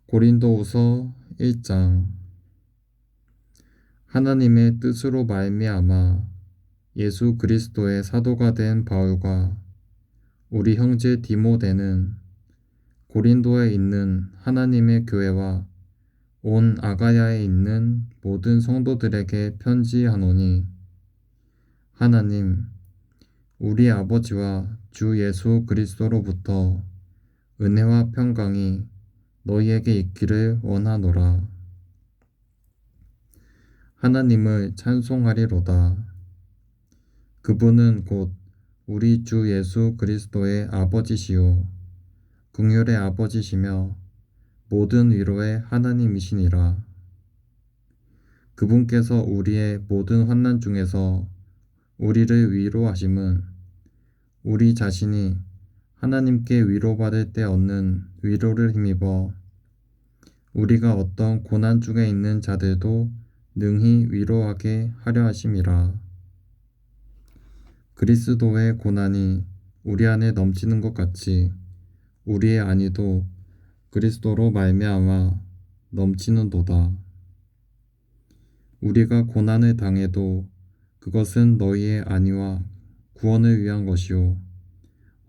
고린도후서 1장. 하나님의 뜻으로 말미암아 예수 그리스도의 사도가 된 바울과 우리 형제 디모데는 고린도에 있는 하나님의 교회와 온 아가야에 있는 모든 성도들에게 편지하노니, 하나님 우리 아버지와 주 예수 그리스도로부터 은혜와 평강이 너희에게 있기를 원하노라. 하나님을 찬송하리로다. 그분은 곧 우리 주 예수 그리스도의 아버지시요 긍휼의 아버지시며 모든 위로의 하나님이시니라. 그분께서 우리의 모든 환난 중에서 우리를 위로하심은 우리 자신이 하나님께 위로받을 때 얻는 위로를 힘입어 우리가 어떤 고난 중에 있는 자들도 능히 위로하게 하려 하심이라. 그리스도의 고난이 우리 안에 넘치는 것 같이 우리의 안위도 그리스도로 말미암아 넘치는도다. 우리가 고난을 당해도 그것은 너희의 안위와 구원을 위한 것이요,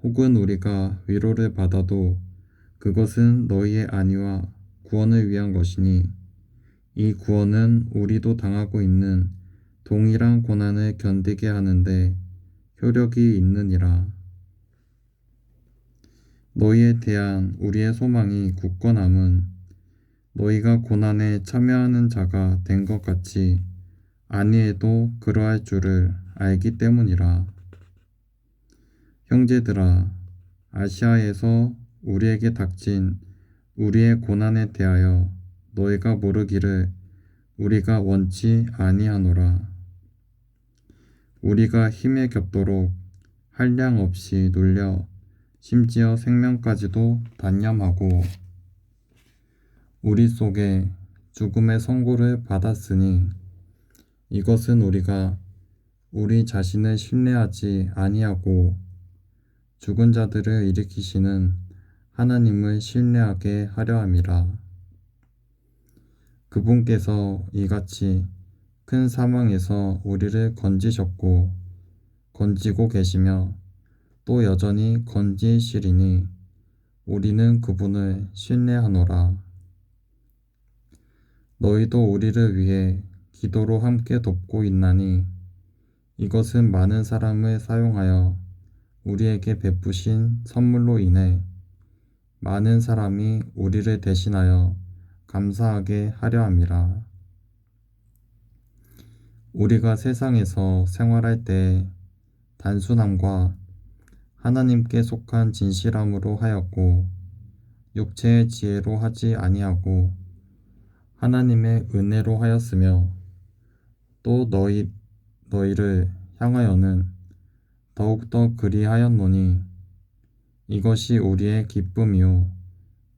혹은 우리가 위로를 받아도 그것은 너희의 안위와 구원을 위한 것이니, 이 구원은 우리도 당하고 있는 동일한 고난을 견디게 하는데 효력이 있느니라. 너희에 대한 우리의 소망이 굳건함은 너희가 고난에 참여하는 자가 된 것 같이 아니해도 그러할 줄을 알기 때문이라. 형제들아, 아시아에서 우리에게 닥친 우리의 고난에 대하여 너희가 모르기를 우리가 원치 아니하노라. 우리가 힘에 겹도록 한량 없이 눌려 심지어 생명까지도 단념하고 우리 속에 죽음의 선고를 받았으니, 이것은 우리가 우리 자신을 신뢰하지 아니하고 죽은 자들을 일으키시는 하나님을 신뢰하게 하려 함이라. 그분께서 이같이 큰 사망에서 우리를 건지셨고 건지고 계시며 또 여전히 건지시리니 우리는 그분을 신뢰하노라. 너희도 우리를 위해 기도로 함께 돕고 있나니, 이것은 많은 사람을 사용하여 우리에게 베푸신 선물로 인해 많은 사람이 우리를 대신하여 감사하게 하려 함이라. 우리가 세상에서 생활할 때 단순함과 하나님께 속한 진실함으로 하였고 육체의 지혜로 하지 아니하고 하나님의 은혜로 하였으며, 또 너희를 향하여는 더욱더 그리하였노니, 이것이 우리의 기쁨이요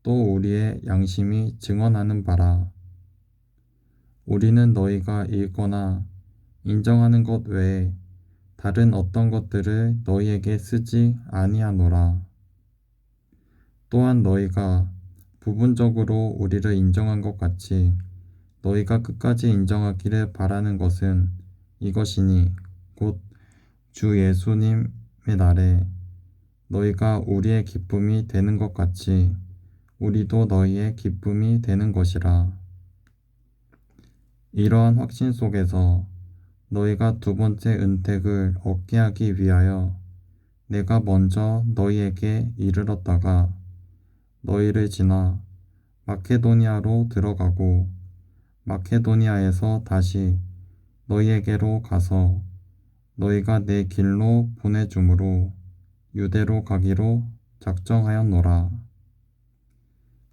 또 우리의 양심이 증언하는 바라. 우리는 너희가 읽거나 인정하는 것 외에 다른 어떤 것들을 너희에게 쓰지 아니하노라. 또한 너희가 부분적으로 우리를 인정한 것 같이 너희가 끝까지 인정하기를 바라는 것은 이것이니, 곧 주 예수님의 날에 너희가 우리의 기쁨이 되는 것 같이 우리도 너희의 기쁨이 되는 것이라. 이러한 확신 속에서 너희가 두 번째 은택을 얻게 하기 위하여 내가 먼저 너희에게 이르렀다가 너희를 지나 마케도니아로 들어가고 마케도니아에서 다시 너희에게로 가서 너희가 내 길로 보내줌으로 유대로 가기로 작정하였노라.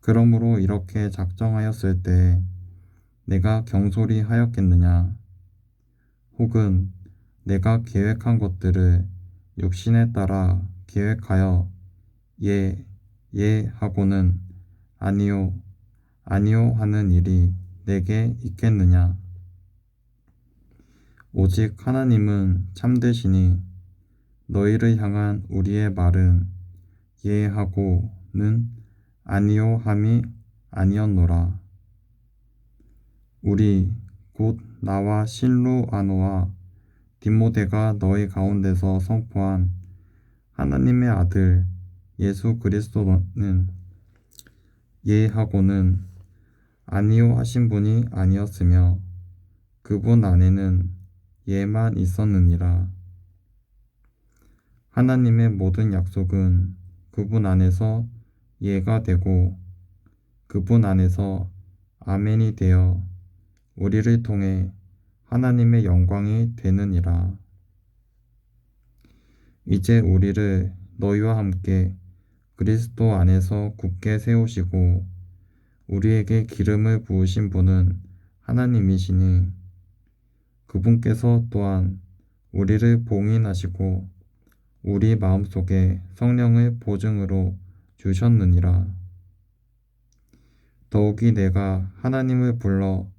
그러므로 이렇게 작정하였을 때 내가 경솔히 하였겠느냐? 혹은 내가 계획한 것들을 육신에 따라 계획하여 예 하고는 아니요 하는 일이 내게 있겠느냐? 오직 하나님은 참되시니 너희를 향한 우리의 말은 예 하고는 아니요 함이 아니었노라. 우리 곧 나와 실로아노와 디모데가 너희 가운데서 선포한 하나님의 아들 예수 그리스도는 예하고는 아니요 하신 분이 아니었으며 그분 안에는 예만 있었느니라. 하나님의 모든 약속은 그분 안에서 예가 되고 그분 안에서 아멘이 되어 우리를 통해 하나님의 영광이 되느니라. 이제 우리를 너희와 함께 그리스도 안에서 굳게 세우시고 우리에게 기름을 부으신 분은 하나님이시니 그분께서 또한 우리를 봉인하시고 우리 마음속에 성령의 보증으로 주셨느니라. 더욱이 내가 하나님을 불러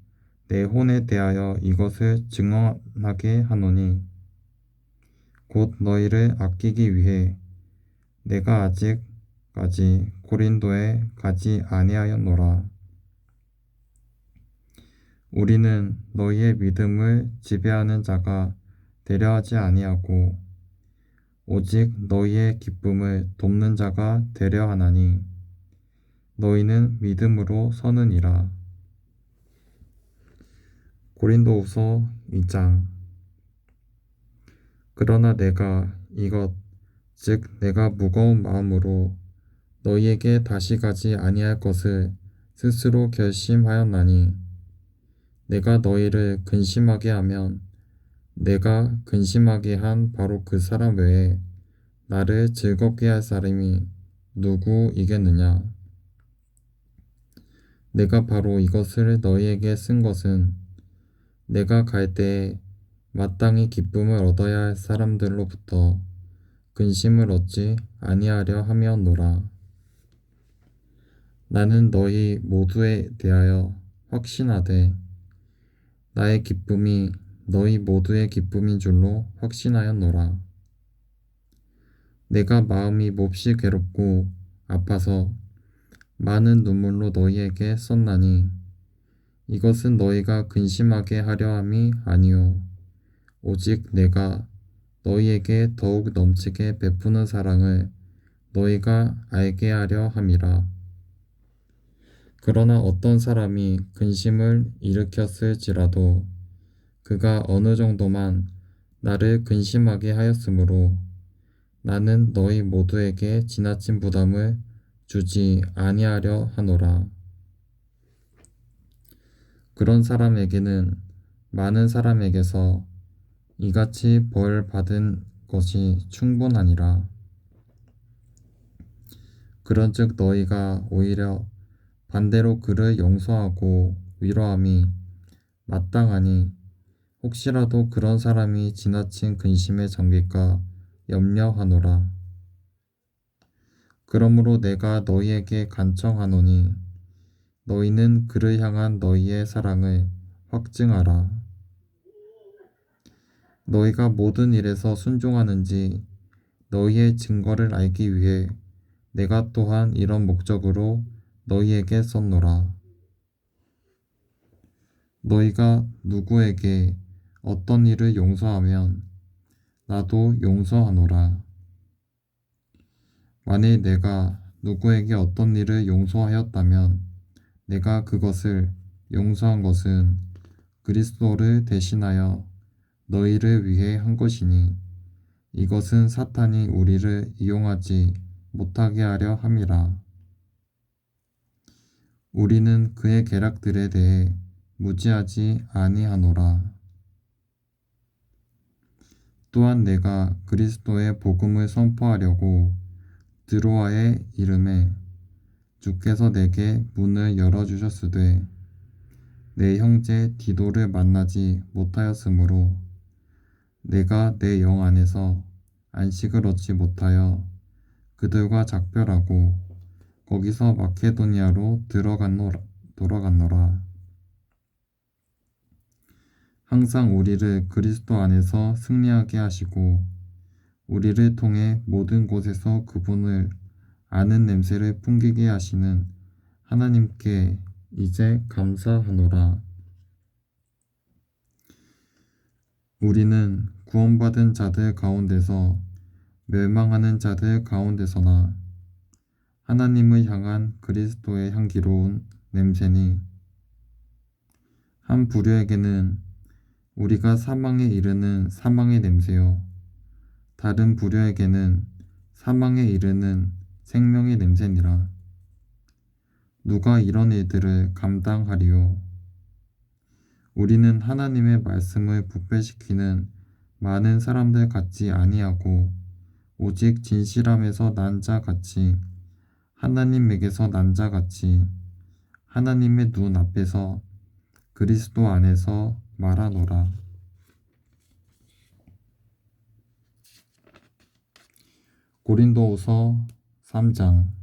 내 혼에 대하여 이것을 증언하게 하노니 곧 너희를 아끼기 위해 내가 아직까지 고린도에 가지 아니하였노라. 우리는 너희의 믿음을 지배하는 자가 되려 하지 아니하고 오직 너희의 기쁨을 돕는 자가 되려 하나니 너희는 믿음으로 서느니라. 고린도후서 2장. 그러나 내가 이것 즉 내가 무거운 마음으로 너희에게 다시 가지 아니할 것을 스스로 결심하였나니 내가 너희를 근심하게 하면 내가 근심하게 한 바로 그 사람 외에 나를 즐겁게 할 사람이 누구이겠느냐. 내가 바로 이것을 너희에게 쓴 것은 내가 갈 때에 마땅히 기쁨을 얻어야 할 사람들로부터 근심을 얻지 아니하려 함이었노라. 나는 너희 모두에 대하여 확신하되 나의 기쁨이 너희 모두의 기쁨인 줄로 확신하였노라. 내가 마음이 몹시 괴롭고 아파서 많은 눈물로 너희에게 썼나니 이것은 너희가 근심하게 하려 함이 아니요 오직 내가 너희에게 더욱 넘치게 베푸는 사랑을 너희가 알게 하려 함이라. 그러나 어떤 사람이 근심을 일으켰을지라도 그가 어느 정도만 나를 근심하게 하였으므로 나는 너희 모두에게 지나친 부담을 주지 아니하려 하노라. 그런 사람에게는 많은 사람에게서 이같이 벌 받은 것이 충분하니라. 그런즉 너희가 오히려 반대로 그를 용서하고 위로함이 마땅하니 혹시라도 그런 사람이 지나친 근심에 잠길까 염려하노라. 그러므로 내가 너희에게 간청하노니 너희는 그를 향한 너희의 사랑을 확증하라. 너희가 모든 일에서 순종하는지 너희의 증거를 알기 위해 내가 또한 이런 목적으로 너희에게 썼노라. 너희가 누구에게 어떤 일을 용서하면 나도 용서하노라. 만일 내가 누구에게 어떤 일을 용서하였다면 내가 그것을 용서한 것은 그리스도를 대신하여 너희를 위해 한 것이니 이것은 사탄이 우리를 이용하지 못하게 하려 함이라. 우리는 그의 계략들에 대해 무지하지 아니하노라. 또한 내가 그리스도의 복음을 선포하려고 드로아의 이름에 주께서 내게 문을 열어주셨으되 내 형제 디도를 만나지 못하였으므로 내가 내 영 안에서 안식을 얻지 못하여 그들과 작별하고 거기서 마케도니아로 돌아갔노라. 항상 우리를 그리스도 안에서 승리하게 하시고 우리를 통해 모든 곳에서 그분을 아는 냄새를 풍기게 하시는 하나님께 이제 감사하노라. 우리는 구원받은 자들 가운데서 멸망하는 자들 가운데서나 하나님을 향한 그리스도의 향기로운 냄새니 한 부류에게는 우리가 사망에 이르는 사망의 냄새요 다른 부류에게는 사망에 이르는 생명의 냄새니라. 누가 이런 일들을 감당하리요? 우리는 하나님의 말씀을 부패시키는 많은 사람들 같지 아니하고 오직 진실함에서 난 자 같이 하나님에게서 난 자 같이 하나님의 눈 앞에서 그리스도 안에서 말하노라. 고린도후서 3장.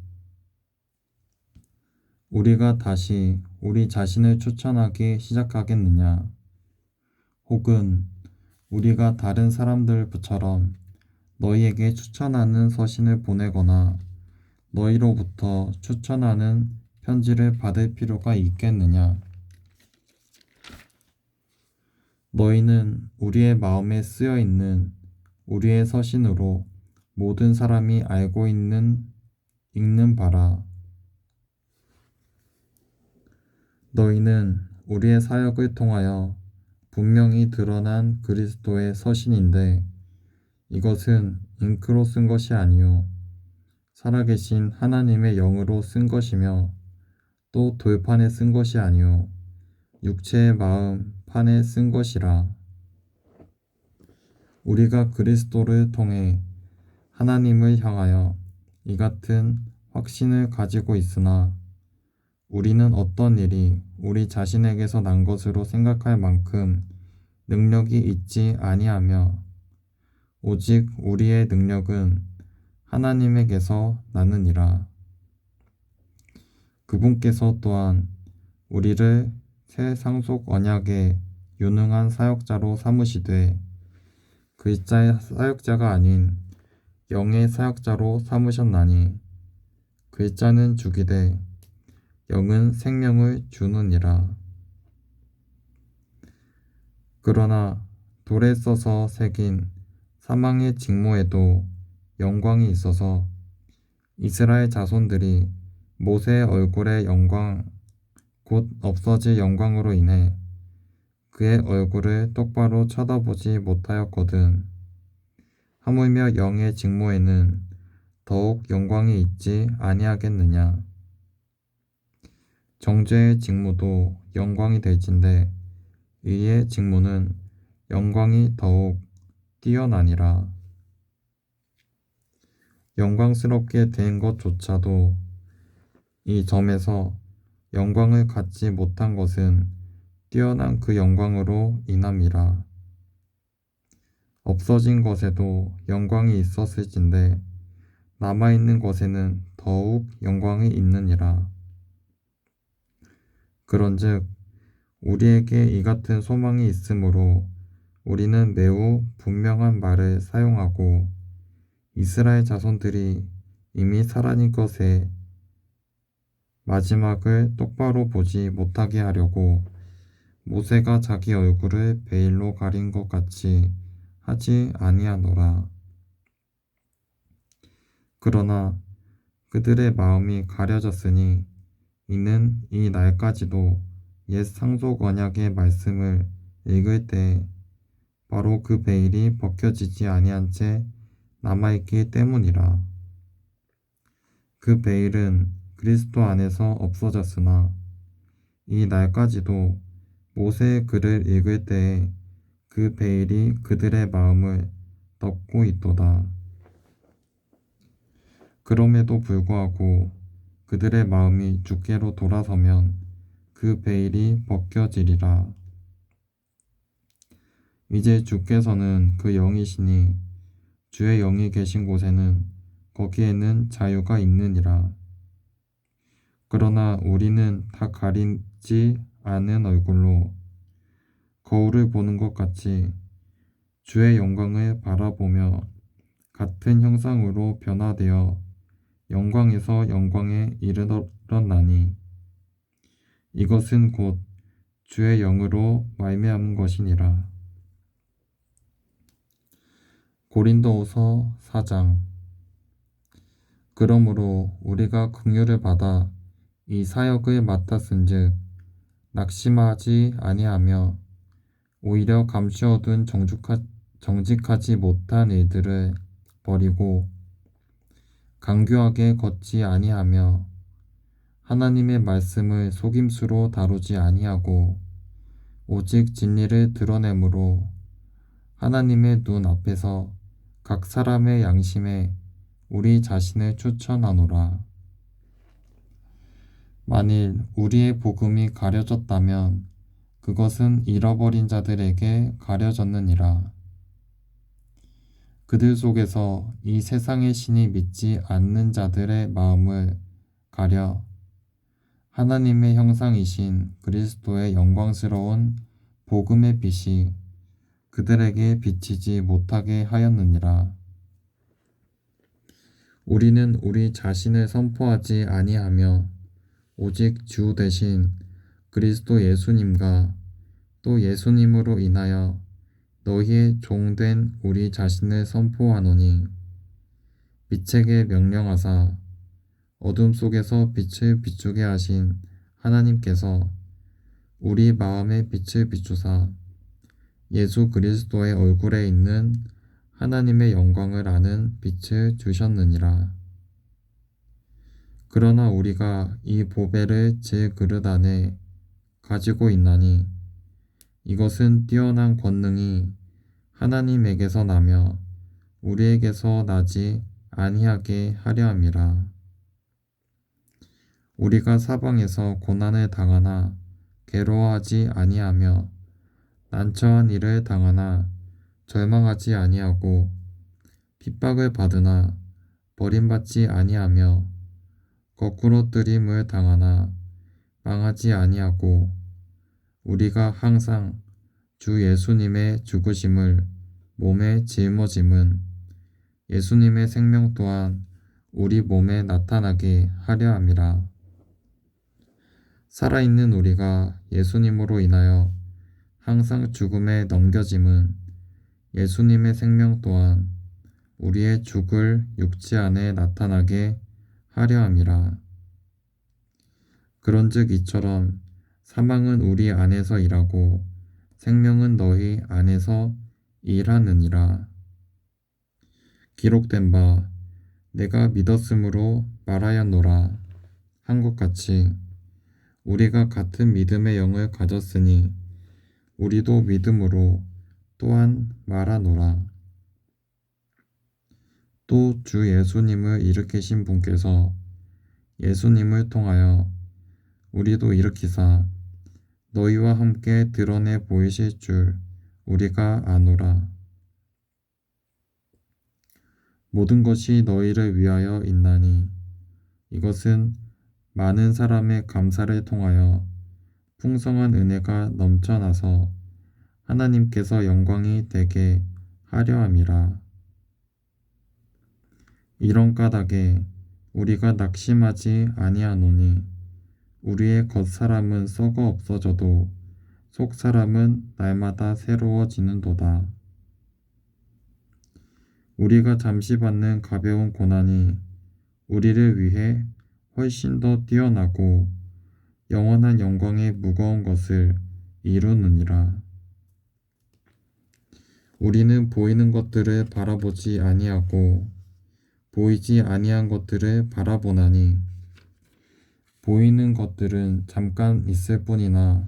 우리가 다시 우리 자신을 추천하기 시작하겠느냐? 혹은 우리가 다른 사람들처럼 너희에게 추천하는 서신을 보내거나 너희로부터 추천하는 편지를 받을 필요가 있겠느냐? 너희는 우리의 마음에 쓰여 있는 우리의 서신으로 모든 사람이 알고 읽는 바라. 너희는 우리의 사역을 통하여 분명히 드러난 그리스도의 서신인데 이것은 잉크로 쓴 것이 아니요 살아계신 하나님의 영으로 쓴 것이며 또 돌판에 쓴 것이 아니요 육체의 마음 판에 쓴 것이라. 우리가 그리스도를 통해 하나님을 향하여 이 같은 확신을 가지고 있으나 우리는 어떤 일이 우리 자신에게서 난 것으로 생각할 만큼 능력이 있지 아니하며 오직 우리의 능력은 하나님에게서 나느니라. 그분께서 또한 우리를 새 상속 언약의 유능한 사역자로 삼으시되 글자의 사역자가 아닌 영의 사역자로 삼으셨나니 글자는 죽이되 영은 생명을 주느니라. 그러나 돌에 써서 새긴 사망의 직모에도 영광이 있어서 이스라엘 자손들이 모세의 얼굴의 영광 곧 없어질 영광으로 인해 그의 얼굴을 똑바로 쳐다보지 못하였거든. 하물며 영의 직모에는 더욱 영광이 있지 아니하겠느냐. 정죄의 직무도 영광이 될진데 의의 직무는 영광이 더욱 뛰어나니라. 영광스럽게 된 것조차도 이 점에서 영광을 갖지 못한 것은 뛰어난 그 영광으로 인함이라. 없어진 것에도 영광이 있었을진데 남아있는 것에는 더욱 영광이 있느니라. 그런즉 우리에게 이 같은 소망이 있으므로 우리는 매우 분명한 말을 사용하고 이스라엘 자손들이 이미 사라진 것의 마지막을 똑바로 보지 못하게 하려고 모세가 자기 얼굴을 베일로 가린 것 같이 하지 아니하노라. 그러나 그들의 마음이 가려졌으니 이는 이 날까지도 옛 상속 언약의 말씀을 읽을 때 바로 그 베일이 벗겨지지 아니한 채 남아있기 때문이라. 그 베일은 그리스도 안에서 없어졌으나 이 날까지도 모세의 글을 읽을 때에 그 베일이 그들의 마음을 덮고 있도다. 그럼에도 불구하고 그들의 마음이 주께로 돌아서면 그 베일이 벗겨지리라. 이제 주께서는 그 영이시니 주의 영이 계신 곳에는 거기에는 자유가 있느니라. 그러나 우리는 다 가리지 않은 얼굴로 거울을 보는 것 같이 주의 영광을 바라보며 같은 형상으로 변화되어 영광에서 영광에 이르렀나니 이것은 곧 주의 영으로 말미암은 것이니라. 고린도후서 4장. 그러므로 우리가 긍휼을 받아 이 사역을 맡았은즉 낙심하지 아니하며 오히려 감추어둔 정직하지 못한 일들을 버리고 간교하게 걷지 아니하며 하나님의 말씀을 속임수로 다루지 아니하고 오직 진리를 드러내므로 하나님의 눈 앞에서 각 사람의 양심에 우리 자신을 추천하노라. 만일 우리의 복음이 가려졌다면 그것은 잃어버린 자들에게 가려졌느니라. 그들 속에서 이 세상의 신이 믿지 않는 자들의 마음을 가려 하나님의 형상이신 그리스도의 영광스러운 복음의 빛이 그들에게 비치지 못하게 하였느니라. 우리는 우리 자신을 선포하지 아니하며 오직 주 대신 그리스도 예수님과 또 예수님으로 인하여 너희의 종된 우리 자신을 선포하노니 빛에게 명령하사 어둠 속에서 빛을 비추게 하신 하나님께서 우리 마음의 빛을 비추사 예수 그리스도의 얼굴에 있는 하나님의 영광을 아는 빛을 주셨느니라. 그러나 우리가 이 보배를 제 그릇 안에 가지고 있나니 이것은 뛰어난 권능이 하나님에게서 나며 우리에게서 나지 아니하게 하려 함이라. 우리가 사방에서 고난을 당하나 괴로워하지 아니하며 난처한 일을 당하나 절망하지 아니하고 핍박을 받으나 버림받지 아니하며 거꾸로 뜨림을 당하나 망하지 아니하고 우리가 항상 주 예수님의 죽으심을 몸에 짊어짐은 예수님의 생명 또한 우리 몸에 나타나게 하려 함이라. 살아있는 우리가 예수님으로 인하여 항상 죽음에 넘겨짐은 예수님의 생명 또한 우리의 죽을 육체 안에 나타나게 하려 함이라. 그런즉 이처럼 사망은 우리 안에서 일하고 생명은 너희 안에서 일하느니라. 기록된 바 내가 믿었으므로 말하였노라 한 것 같이 우리가 같은 믿음의 영을 가졌으니 우리도 믿음으로 또한 말하노라. 또 주 예수님을 일으키신 분께서 예수님을 통하여 우리도 일으키사 너희와 함께 드러내 보이실 줄 우리가 아노라. 모든 것이 너희를 위하여 있나니 이것은 많은 사람의 감사를 통하여 풍성한 은혜가 넘쳐나서 하나님께서 영광이 되게 하려 함이라. 이런 까닭에 우리가 낙심하지 아니하노니 우리의 겉사람은 썩어 없어져도 속사람은 날마다 새로워지는도다. 우리가 잠시 받는 가벼운 고난이 우리를 위해 훨씬 더 뛰어나고 영원한 영광의 무거운 것을 이루느니라. 우리는 보이는 것들을 바라보지 아니하고 보이지 아니한 것들을 바라보나니 보이는 것들은 잠깐 있을 뿐이나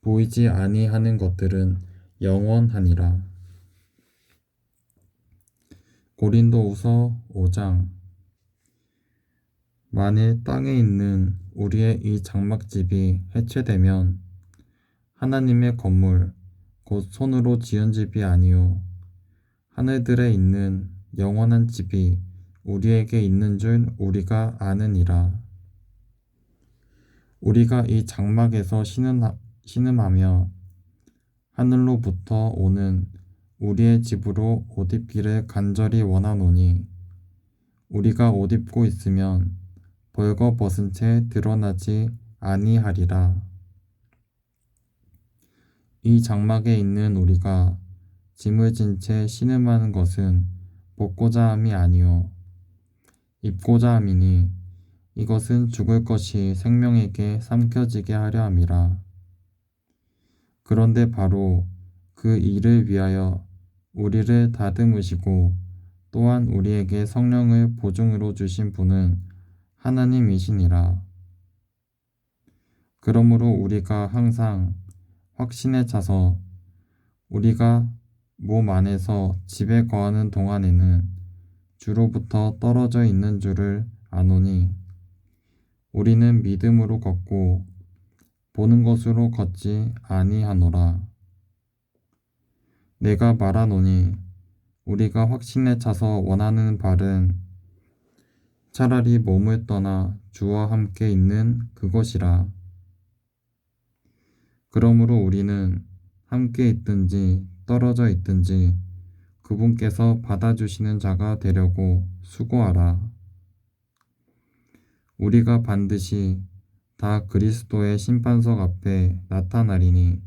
보이지 아니하는 것들은 영원하니라. 고린도후서 5장. 만일 땅에 있는 우리의 이 장막집이 해체되면 하나님의 건물 곧 손으로 지은 집이 아니요 하늘들에 있는 영원한 집이 우리에게 있는 줄 우리가 아느니라. 우리가 이 장막에서 신음하며 하늘로부터 오는 우리의 집으로 옷 입기를 간절히 원하노니 우리가 옷 입고 있으면 벌거벗은 채 드러나지 아니하리라. 이 장막에 있는 우리가 짐을 진 채 신음하는 것은 벗고자 함이 아니요 입고자 함이니 이것은 죽을 것이 생명에게 삼켜지게 하려 함이라. 그런데 바로 그 일을 위하여 우리를 다듬으시고 또한 우리에게 성령을 보증으로 주신 분은 하나님이시니라. 그러므로 우리가 항상 확신에 차서 우리가 몸 안에서 집에 거하는 동안에는 주로부터 떨어져 있는 줄을 아노니 우리는 믿음으로 걷고 보는 것으로 걷지 아니하노라. 내가 말하노니 우리가 확신에 차서 원하는 바는 차라리 몸을 떠나 주와 함께 있는 그것이라. 그러므로 우리는 함께 있든지 떨어져 있든지 그분께서 받아주시는 자가 되려고 수고하라. 우리가 반드시 다 그리스도의 심판석 앞에 나타나리니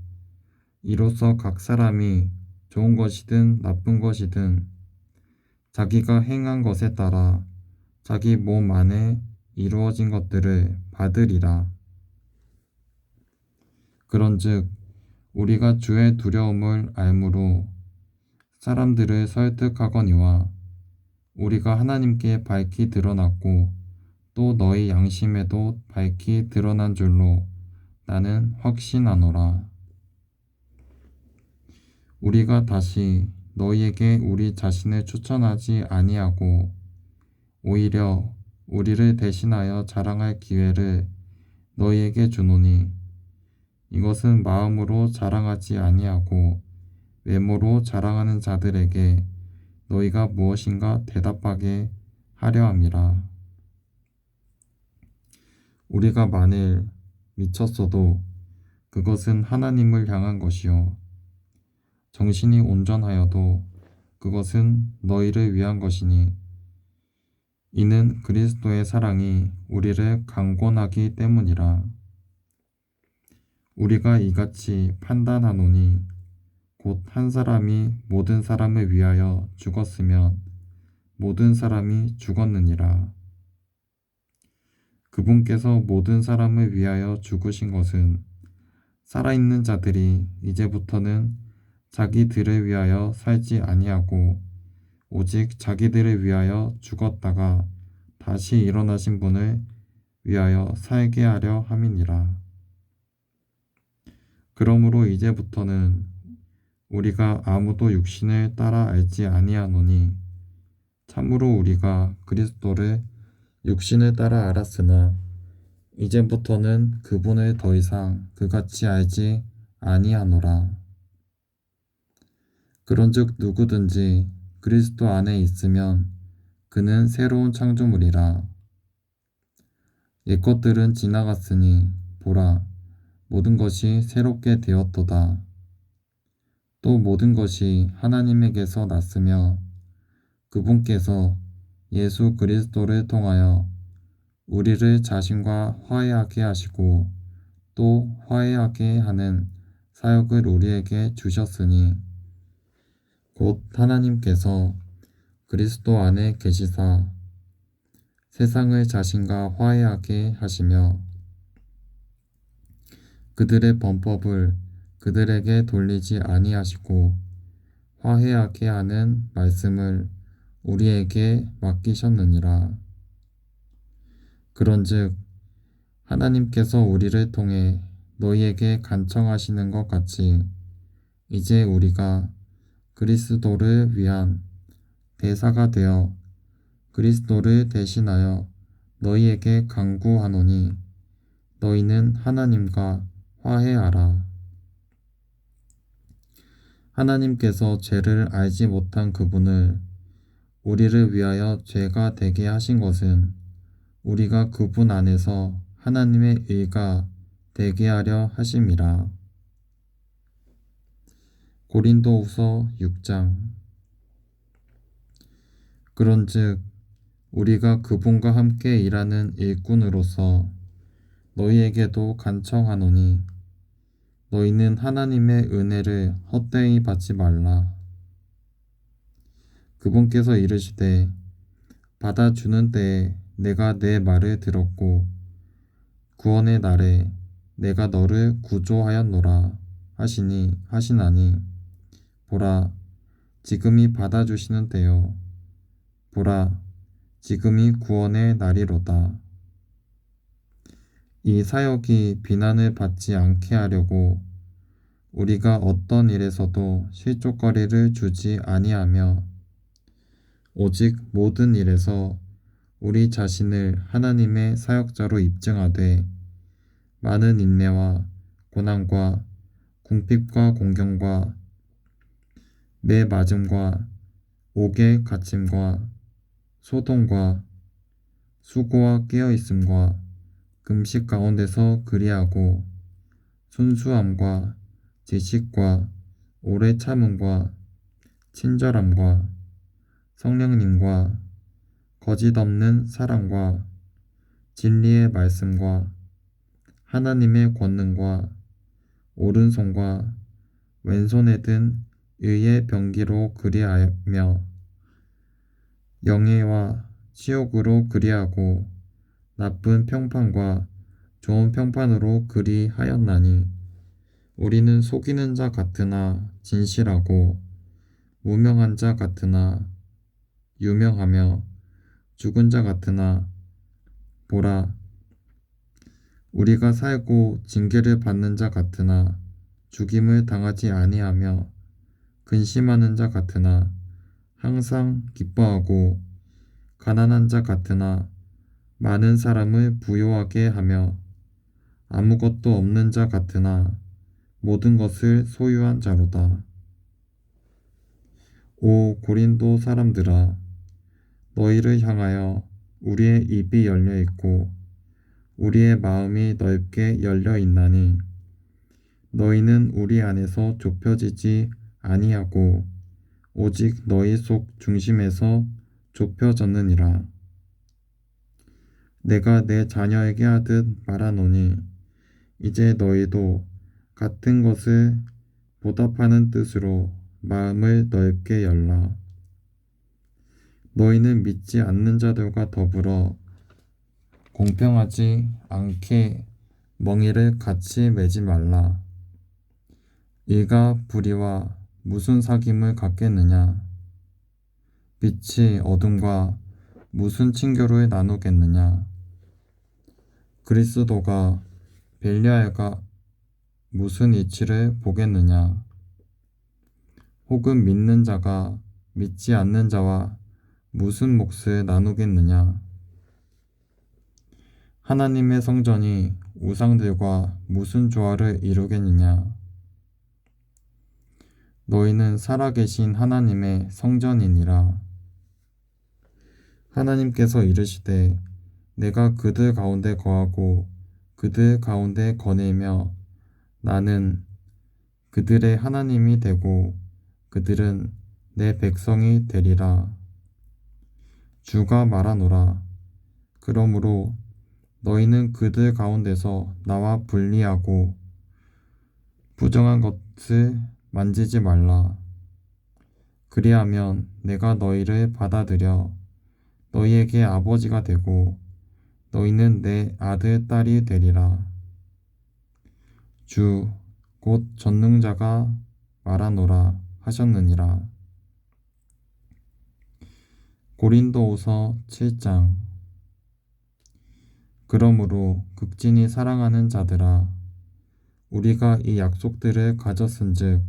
이로써 각 사람이 좋은 것이든 나쁜 것이든 자기가 행한 것에 따라 자기 몸 안에 이루어진 것들을 받으리라. 그런즉 우리가 주의 두려움을 알므로 사람들을 설득하거니와 우리가 하나님께 밝히 드러났고 또 너희 양심에도 밝히 드러난 줄로 나는 확신하노라. 우리가 다시 너희에게 우리 자신을 추천하지 아니하고 오히려 우리를 대신하여 자랑할 기회를 너희에게 주노니 이것은 마음으로 자랑하지 아니하고 외모로 자랑하는 자들에게 너희가 무엇인가 대답하게 하려 함이라. 우리가 만일 미쳤어도 그것은 하나님을 향한 것이요 정신이 온전하여도 그것은 너희를 위한 것이니 이는 그리스도의 사랑이 우리를 강권하기 때문이라. 우리가 이같이 판단하노니 곧 한 사람이 모든 사람을 위하여 죽었으면 모든 사람이 죽었느니라. 그분께서 모든 사람을 위하여 죽으신 것은 살아있는 자들이 이제부터는 자기들을 위하여 살지 아니하고 오직 자기들을 위하여 죽었다가 다시 일어나신 분을 위하여 살게 하려 함이니라. 그러므로 이제부터는 우리가 아무도 육신을 따라 알지 아니하노니 참으로 우리가 그리스도를 육신을 따라 알았으나 이제부터는 그분을 더 이상 그같이 알지 아니하노라. 그런즉 누구든지 그리스도 안에 있으면 그는 새로운 창조물이라. 옛것들은 지나갔으니 보라 모든 것이 새롭게 되었도다. 또 모든 것이 하나님에게서 났으며 그분께서 예수 그리스도를 통하여 우리를 자신과 화해하게 하시고 또 화해하게 하는 사역을 우리에게 주셨으니 곧 하나님께서 그리스도 안에 계시사 세상을 자신과 화해하게 하시며 그들의 범법을 그들에게 돌리지 아니하시고 화해하게 하는 말씀을 우리에게 맡기셨느니라. 그런즉 하나님께서 우리를 통해 너희에게 간청하시는 것 같이 이제 우리가 그리스도를 위한 대사가 되어 그리스도를 대신하여 너희에게 간구하노니 너희는 하나님과 화해하라. 하나님께서 죄를 알지 못한 그분을 우리를 위하여 죄가 되게 하신 것은 우리가 그분 안에서 하나님의 의가 되게 하려 하심이라. 고린도후서 6장. 그런즉 우리가 그분과 함께 일하는 일꾼으로서 너희에게도 간청하노니 너희는 하나님의 은혜를 헛되이 받지 말라. 그분께서 이르시되 받아주는 때에 내가 내 말을 들었고 구원의 날에 내가 너를 구조하였노라 하시나니 보라 지금이 받아주시는 때요 보라 지금이 구원의 날이로다. 이 사역이 비난을 받지 않게 하려고 우리가 어떤 일에서도 실족거리를 주지 아니하며 오직 모든 일에서 우리 자신을 하나님의 사역자로 입증하되 많은 인내와 고난과 궁핍과 공경과 매 맞음과 옥의 갇힘과 소동과 수고와 깨어있음과 금식 가운데서 그리하고 순수함과 지식과 오래 참음과 친절함과 성령님과 거짓 없는 사랑과 진리의 말씀과 하나님의 권능과 오른손과 왼손에 든 의의 병기로 그리하며 영예와 치욕으로 그리하고 나쁜 평판과 좋은 평판으로 그리하였나니 우리는 속이는 자 같으나 진실하고 무명한 자 같으나 유명하며 죽은 자 같으나 보라 우리가 살고 징계를 받는 자 같으나 죽임을 당하지 아니하며 근심하는 자 같으나 항상 기뻐하고 가난한 자 같으나 많은 사람을 부요하게 하며 아무것도 없는 자 같으나 모든 것을 소유한 자로다. 오 고린도 사람들아 너희를 향하여 우리의 입이 열려 있고 우리의 마음이 넓게 열려 있나니 너희는 우리 안에서 좁혀지지 아니하고 오직 너희 속 중심에서 좁혀졌느니라. 내가 내 자녀에게 하듯 말하노니 이제 너희도 같은 것을 보답하는 뜻으로 마음을 넓게 열라. 너희는 믿지 않는 자들과 더불어 공평하지 않게 멍에를 같이 매지 말라. 이가 불의와 무슨 사귐을 갖겠느냐? 빛이 어둠과 무슨 친교를 나누겠느냐? 그리스도가 벨리알과 무슨 이치를 보겠느냐? 혹은 믿는 자가 믿지 않는 자와 무슨 몫을 나누겠느냐? 하나님의 성전이 우상들과 무슨 조화를 이루겠느냐? 너희는 살아계신 하나님의 성전이니라. 하나님께서 이르시되 내가 그들 가운데 거하고 그들 가운데 거닐며 나는 그들의 하나님이 되고 그들은 내 백성이 되리라. 주가 말하노라. 그러므로 너희는 그들 가운데서 나와 분리하고 부정한 것을 만지지 말라. 그리하면 내가 너희를 받아들여 너희에게 아버지가 되고 너희는 내 아들 딸이 되리라. 주 곧 전능자가 말하노라 하셨느니라. 고린도후서 7장. 그러므로 극진히 사랑하는 자들아 우리가 이 약속들을 가졌은즉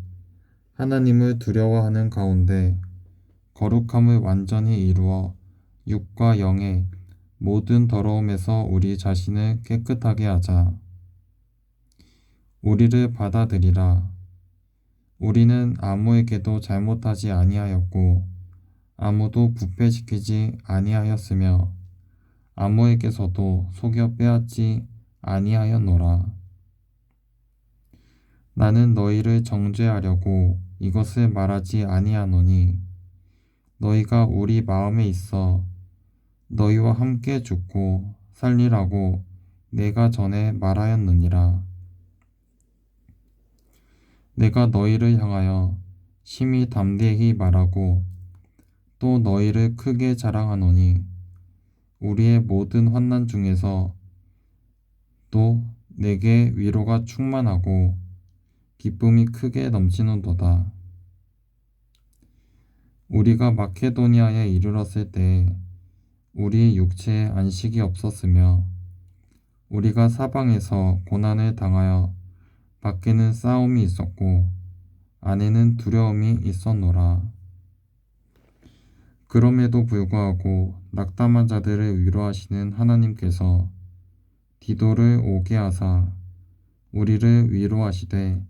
하나님을 두려워하는 가운데 거룩함을 완전히 이루어 육과 영의 모든 더러움에서 우리 자신을 깨끗하게 하자. 우리를 받아들이라. 우리는 아무에게도 잘못하지 아니하였고 아무도 부패시키지 아니하였으며 아무에게서도 속여 빼앗지 아니하였노라. 나는 너희를 정죄하려고 이것을 말하지 아니하노니 너희가 우리 마음에 있어 너희와 함께 죽고 살리라고 내가 전에 말하였느니라. 내가 너희를 향하여 심히 담대히 말하고 또 너희를 크게 자랑하노니 우리의 모든 환난 중에서 또 내게 위로가 충만하고 기쁨이 크게 넘치는도다. 우리가 마케도니아에 이르렀을 때 우리 육체에 안식이 없었으며 우리가 사방에서 고난을 당하여 밖에는 싸움이 있었고 안에는 두려움이 있었노라. 그럼에도 불구하고 낙담한 자들을 위로하시는 하나님께서 디도를 오게 하사 우리를 위로하시되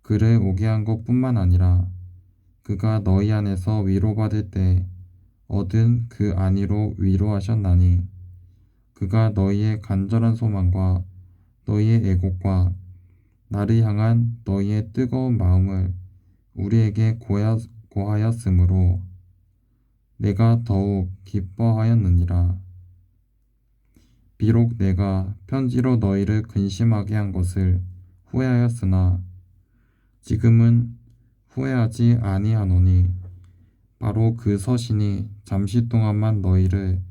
그를 오게 한 것뿐만 아니라 그가 너희 안에서 위로받을 때 얻은 그 안위로 위로하셨나니 그가 너희의 간절한 소망과 너희의 애곡과 나를 향한 너희의 뜨거운 마음을 우리에게 고하였으므로 내가 더욱 기뻐하였느니라. 비록 내가 편지로 너희를 근심하게 한 것을 후회하였으나 지금은 후회하지 아니하노니 바로 그 서신이 잠시 동안만 너희를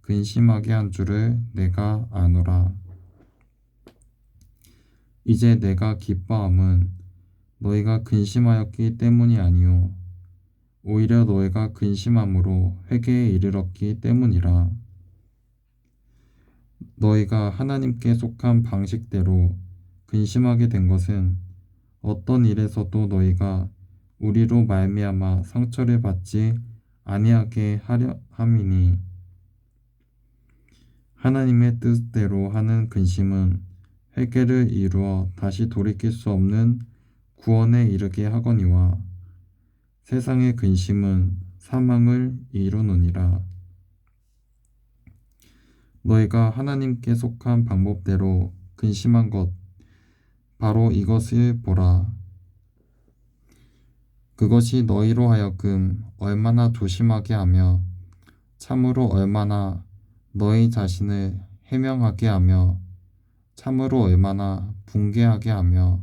근심하게 한 줄을 내가 아노라. 이제 내가 기뻐함은 너희가 근심하였기 때문이 아니요 오히려 너희가 근심함으로 회개에 이르렀기 때문이라. 너희가 하나님께 속한 방식대로 근심하게 된 것은 어떤 일에서도 너희가 우리로 말미암아 상처를 받지 아니하게 하려 함이니 하나님의 뜻대로 하는 근심은 회개를 이루어 다시 돌이킬 수 없는 구원에 이르게 하거니와 세상의 근심은 사망을 이루느니라. 너희가 하나님께 속한 방법대로 근심한 것 바로 이것을 보라. 그것이 너희로 하여금 얼마나 조심하게 하며 참으로 얼마나 너희 자신을 해명하게 하며 참으로 얼마나 붕괴하게 하며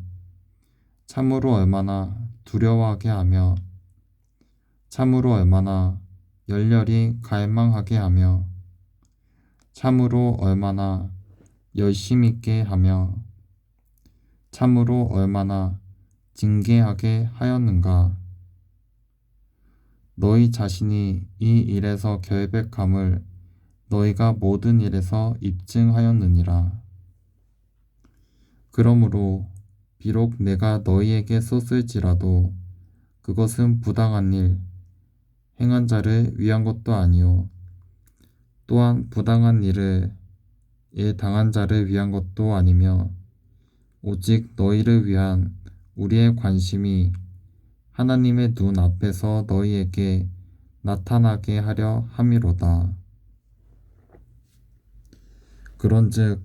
참으로 얼마나 두려워하게 하며 참으로 얼마나 열렬히 갈망하게 하며 참으로 얼마나 열심 있게 하며 참으로 얼마나 징계하게 하였는가. 너희 자신이 이 일에서 결백함을 너희가 모든 일에서 입증하였느니라. 그러므로 비록 내가 너희에게 썼을지라도 그것은 부당한 일 행한 자를 위한 것도 아니요 또한 부당한 일을 당한 자를 위한 것도 아니며 오직 너희를 위한 우리의 관심이 하나님의 눈 앞에서 너희에게 나타나게 하려 함이로다. 그런즉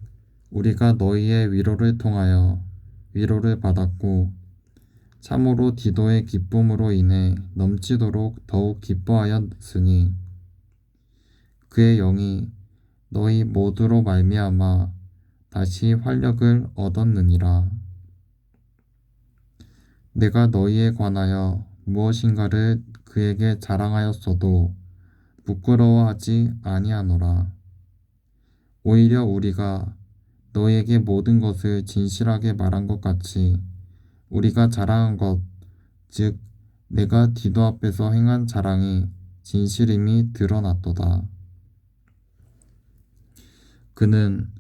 우리가 너희의 위로를 통하여 위로를 받았고 참으로 디도의 기쁨으로 인해 넘치도록 더욱 기뻐하였으니 그의 영이 너희 모두로 말미암아 다시 활력을 얻었느니라. 내가 너희에 관하여 무엇인가를 그에게 자랑하였어도 부끄러워하지 아니하노라. 오히려 우리가 너희에게 모든 것을 진실하게 말한 것 같이 우리가 자랑한 것, 즉 내가 디도 앞에서 행한 자랑이 진실임이 드러났도다. 그는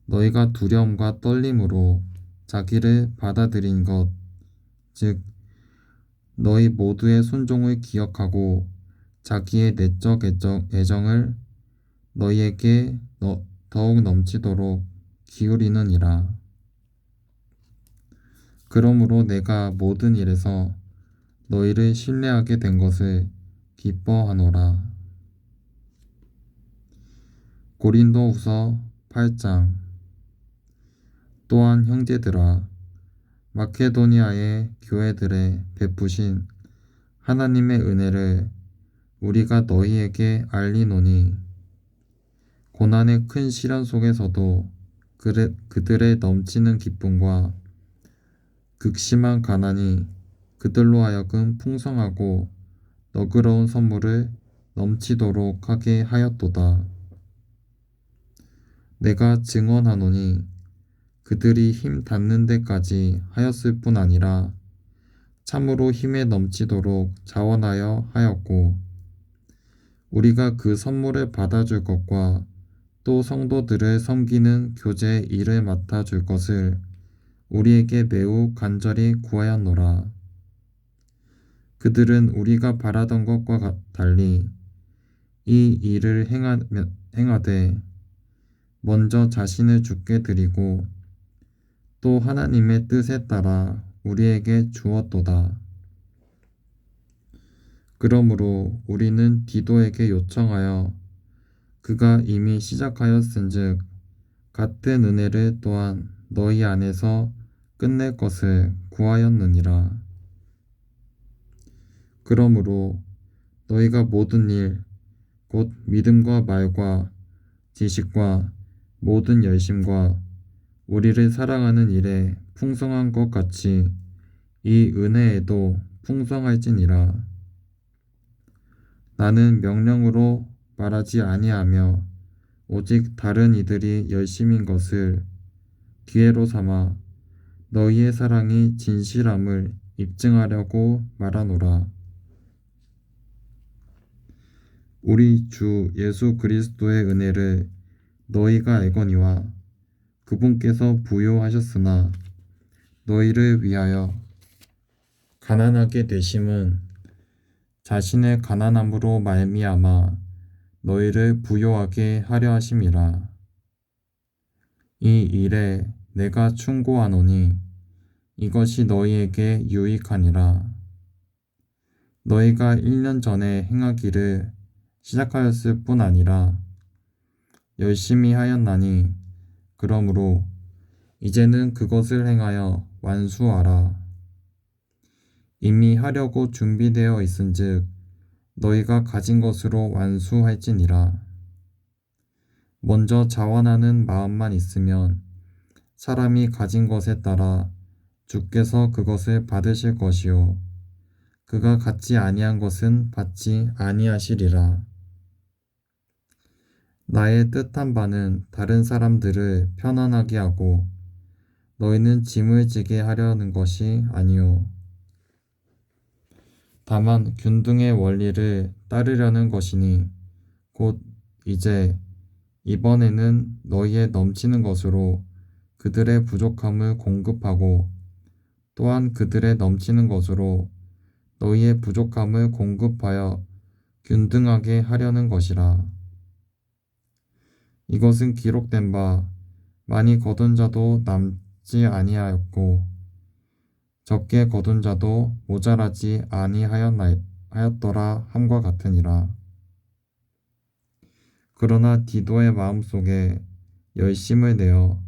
너희가 두려움과 떨림으로 자기를 받아들인 것, 즉 너희 모두의 순종을 기억하고 자기의 내적 애정을 너희에게 더욱 넘치도록 기울이느니라. 그러므로 내가 모든 일에서 너희를 신뢰하게 된 것을 기뻐하노라. 고린도후서 8장. 또한 형제들아 마케도니아의 교회들에 베푸신 하나님의 은혜를 우리가 너희에게 알리노니 고난의 큰 시련 속에서도 그들의 넘치는 기쁨과 극심한 가난이 그들로 하여금 풍성하고 너그러운 선물을 넘치도록 하게 하였도다. 내가 증언하노니 그들이 힘 닿는 데까지 하였을 뿐 아니라 참으로 힘에 넘치도록 자원하여 하였고, 우리가 그 선물을 받아줄 것과 또 성도들을 섬기는 교제의 일을 맡아줄 것을 우리에게 매우 간절히 구하였노라. 그들은 우리가 바라던 것과 달리 이 일을 행하되 먼저 자신을 주께 드리고 또 하나님의 뜻에 따라 우리에게 주었도다. 그러므로 우리는 디도에게 요청하여 그가 이미 시작하였은즉 같은 은혜를 또한 너희 안에서 끝낼 것을 구하였느니라. 그러므로 너희가 모든 일, 곧 믿음과 말과 지식과 모든 열심과 우리를 사랑하는 일에 풍성한 것 같이 이 은혜에도 풍성할지니라. 나는 명령으로 말하지 아니하며 오직 다른 이들이 열심인 것을 기회로 삼아 너희의 사랑이 진실함을 입증하려고 말하노라. 우리 주 예수 그리스도의 은혜를 너희가 알거니와 그분께서 부요하셨으나 너희를 위하여 가난하게 되심은 자신의 가난함으로 말미암아 너희를 부요하게 하려 하심이라. 이 일에 내가 충고하노니 이것이 너희에게 유익하니라. 너희가 1년 전에 행하기를 시작하였을 뿐 아니라 열심히 하였나니 그러므로 이제는 그것을 행하여 완수하라. 이미 하려고 준비되어 있은즉 너희가 가진 것으로 완수할지니라. 먼저 자원하는 마음만 있으면 사람이 가진 것에 따라 주께서 그것을 받으실 것이요 그가 갖지 아니한 것은 받지 아니하시리라. 나의 뜻한 바는 다른 사람들을 편안하게 하고 너희는 짐을 지게 하려는 것이 아니요 다만 균등의 원리를 따르려는 것이니 곧 이제 이번에는 너희의 넘치는 것으로 그들의 부족함을 공급하고 또한 그들의 넘치는 것으로 너희의 부족함을 공급하여 균등하게 하려는 것이라. 이것은 기록된 바 많이 거둔 자도 남지 아니하였고 적게 거둔 자도 모자라지 아니하였더라 함과 같으니라. 그러나 디도의 마음속에 열심을 내어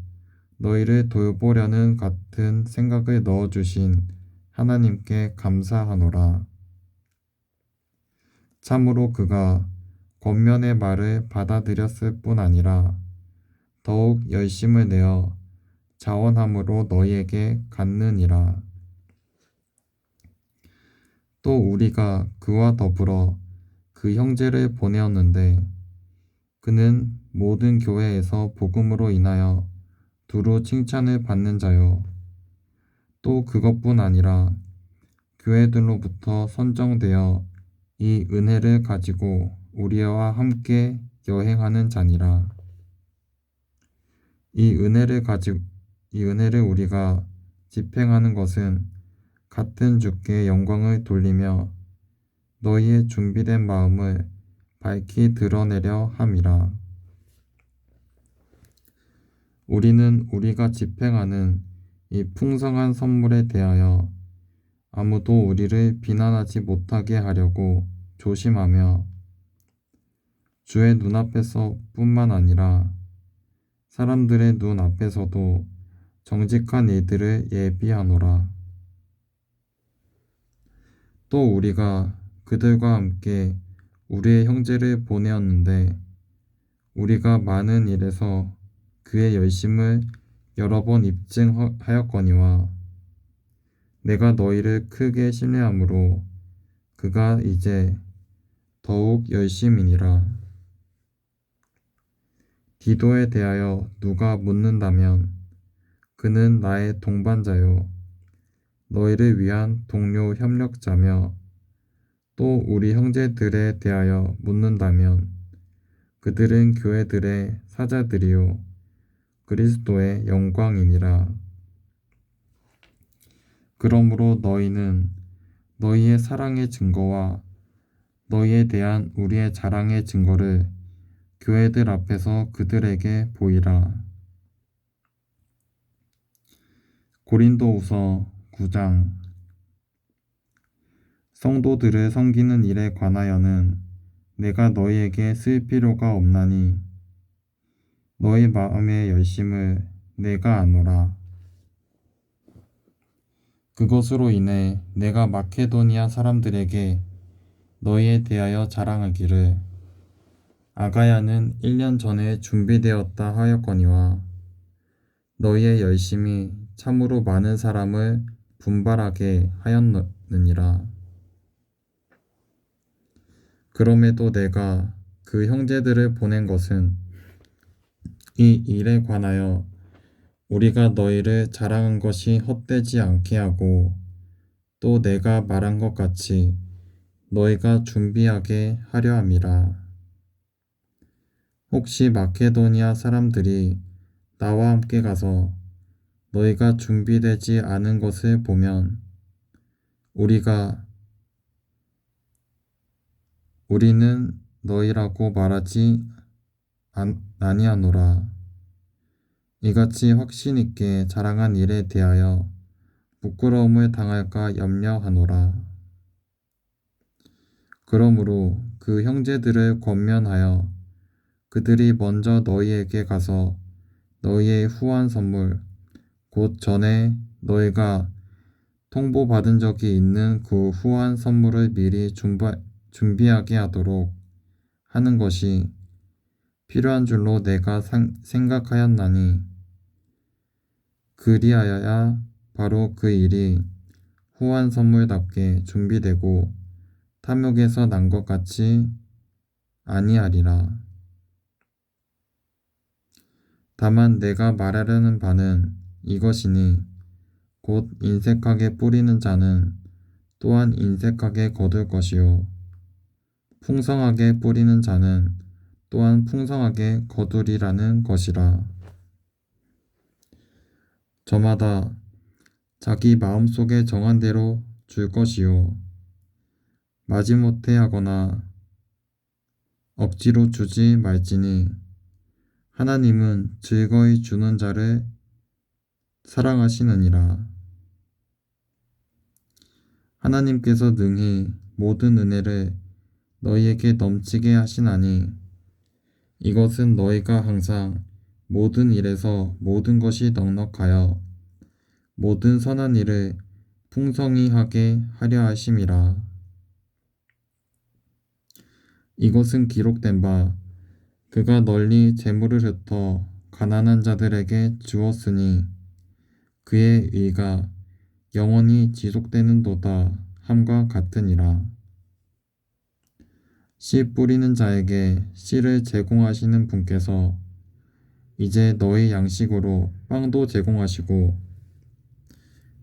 너희를 돌보려는 같은 생각을 넣어주신 하나님께 감사하노라. 참으로 그가 권면의 말을 받아들였을 뿐 아니라 더욱 열심을 내어 자원함으로 너희에게 갖느니라. 또 우리가 그와 더불어 그 형제를 보내었는데 그는 모든 교회에서 복음으로 인하여 두루 칭찬을 받는 자요. 또 그것뿐 아니라 교회들로부터 선정되어 이 은혜를 가지고 우리와 함께 여행하는 자니라. 이 은혜를 우리가 집행하는 것은 같은 주께 영광을 돌리며 너희의 준비된 마음을 밝히 드러내려 함이라. 우리는 우리가 집행하는 이 풍성한 선물에 대하여 아무도 우리를 비난하지 못하게 하려고 조심하며 주의 눈앞에서 뿐만 아니라 사람들의 눈 앞에서도 정직한 일들을 예비하노라. 또 우리가 그들과 함께 우리의 형제를 보내었는데 우리가 많은 일에서 그의 열심을 여러 번 입증하였거니와 내가 너희를 크게 신뢰함으로 그가 이제 더욱 열심이니라. 디도에 대하여 누가 묻는다면 그는 나의 동반자요 너희를 위한 동료 협력자며 또 우리 형제들에 대하여 묻는다면 그들은 교회들의 사자들이요 그리스도의 영광이니라. 그러므로 너희는 너희의 사랑의 증거와 너희에 대한 우리의 자랑의 증거를 교회들 앞에서 그들에게 보이라. 고린도후서 9장. 성도들을 섬기는 일에 관하여는 내가 너희에게 쓸 필요가 없나니 너희 마음의 열심을 내가 아노라. 그것으로 인해 내가 마케도니아 사람들에게 너희에 대하여 자랑하기를 아가야는 1년 전에 준비되었다 하였거니와 너희의 열심이 참으로 많은 사람을 분발하게 하였느니라. 그럼에도 내가 그 형제들을 보낸 것은 이 일에 관하여 우리가 너희를 자랑한 것이 헛되지 않게 하고 또 내가 말한 것 같이 너희가 준비하게 하려 함이라. 혹시 마케도니아 사람들이 나와 함께 가서 너희가 준비되지 않은 것을 보면 우리는 너희라고 말하지 아니하노라. 이같이 확신 있게 자랑한 일에 대하여 부끄러움을 당할까 염려하노라. 그러므로 그 형제들을 권면하여 그들이 먼저 너희에게 가서 너희의 후한 선물 곧 전에 너희가 통보받은 적이 있는 그 후한 선물을 미리 준비하게 하도록 하는 것이 필요한 줄로 내가 생각하였나니 그리하여야 바로 그 일이 후한 선물답게 준비되고 탐욕에서 난 것 같이 아니하리라. 다만 내가 말하려는 바는 이것이니 곧 인색하게 뿌리는 자는 또한 인색하게 거둘 것이요 풍성하게 뿌리는 자는 또한 풍성하게 거두리라는 것이라. 저마다 자기 마음속에 정한 대로 줄 것이요 마지못해 하거나 억지로 주지 말지니 하나님은 즐거이 주는 자를 사랑하시느니라. 하나님께서 능히 모든 은혜를 너희에게 넘치게 하시나니 이것은 너희가 항상 모든 일에서 모든 것이 넉넉하여 모든 선한 일을 풍성히 하게 하려 하심이라. 이것은 기록된 바 그가 널리 재물을 흩어 가난한 자들에게 주었으니 그의 의가 영원히 지속되는도다 함과 같으니라. 씨 뿌리는 자에게 씨를 제공하시는 분께서 이제 너희 양식으로 빵도 제공하시고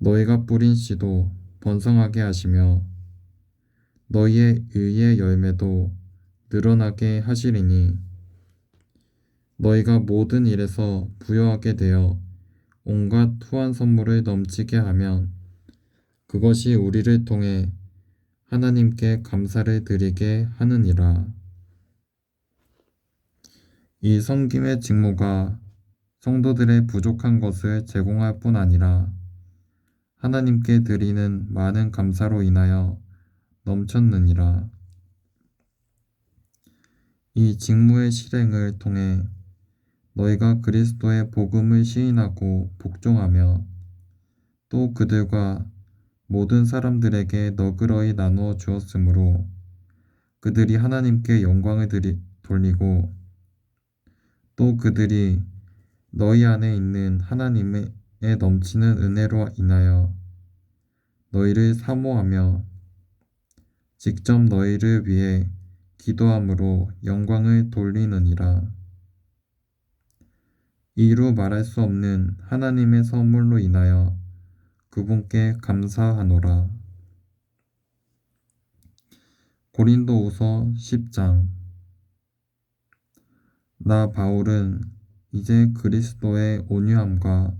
너희가 뿌린 씨도 번성하게 하시며 너희의 의의 열매도 늘어나게 하시리니 너희가 모든 일에서 부여하게 되어 온갖 후한 선물을 넘치게 하면 그것이 우리를 통해 하나님께 감사를 드리게 하느니라. 이 섬김의 직무가 성도들의 부족한 것을 제공할 뿐 아니라 하나님께 드리는 많은 감사로 인하여 넘쳤느니라. 이 직무의 실행을 통해 너희가 그리스도의 복음을 시인하고 복종하며 또 그들과 모든 사람들에게 너그러이 나누어 주었으므로 그들이 하나님께 영광을 돌리고 또 그들이 너희 안에 있는 하나님의 넘치는 은혜로 인하여 너희를 사모하며 직접 너희를 위해 기도함으로 영광을 돌리느니라. 이루 말할 수 없는 하나님의 선물로 인하여 그분께 감사하노라. 고린도후서 10장. 나 바울은 이제 그리스도의 온유함과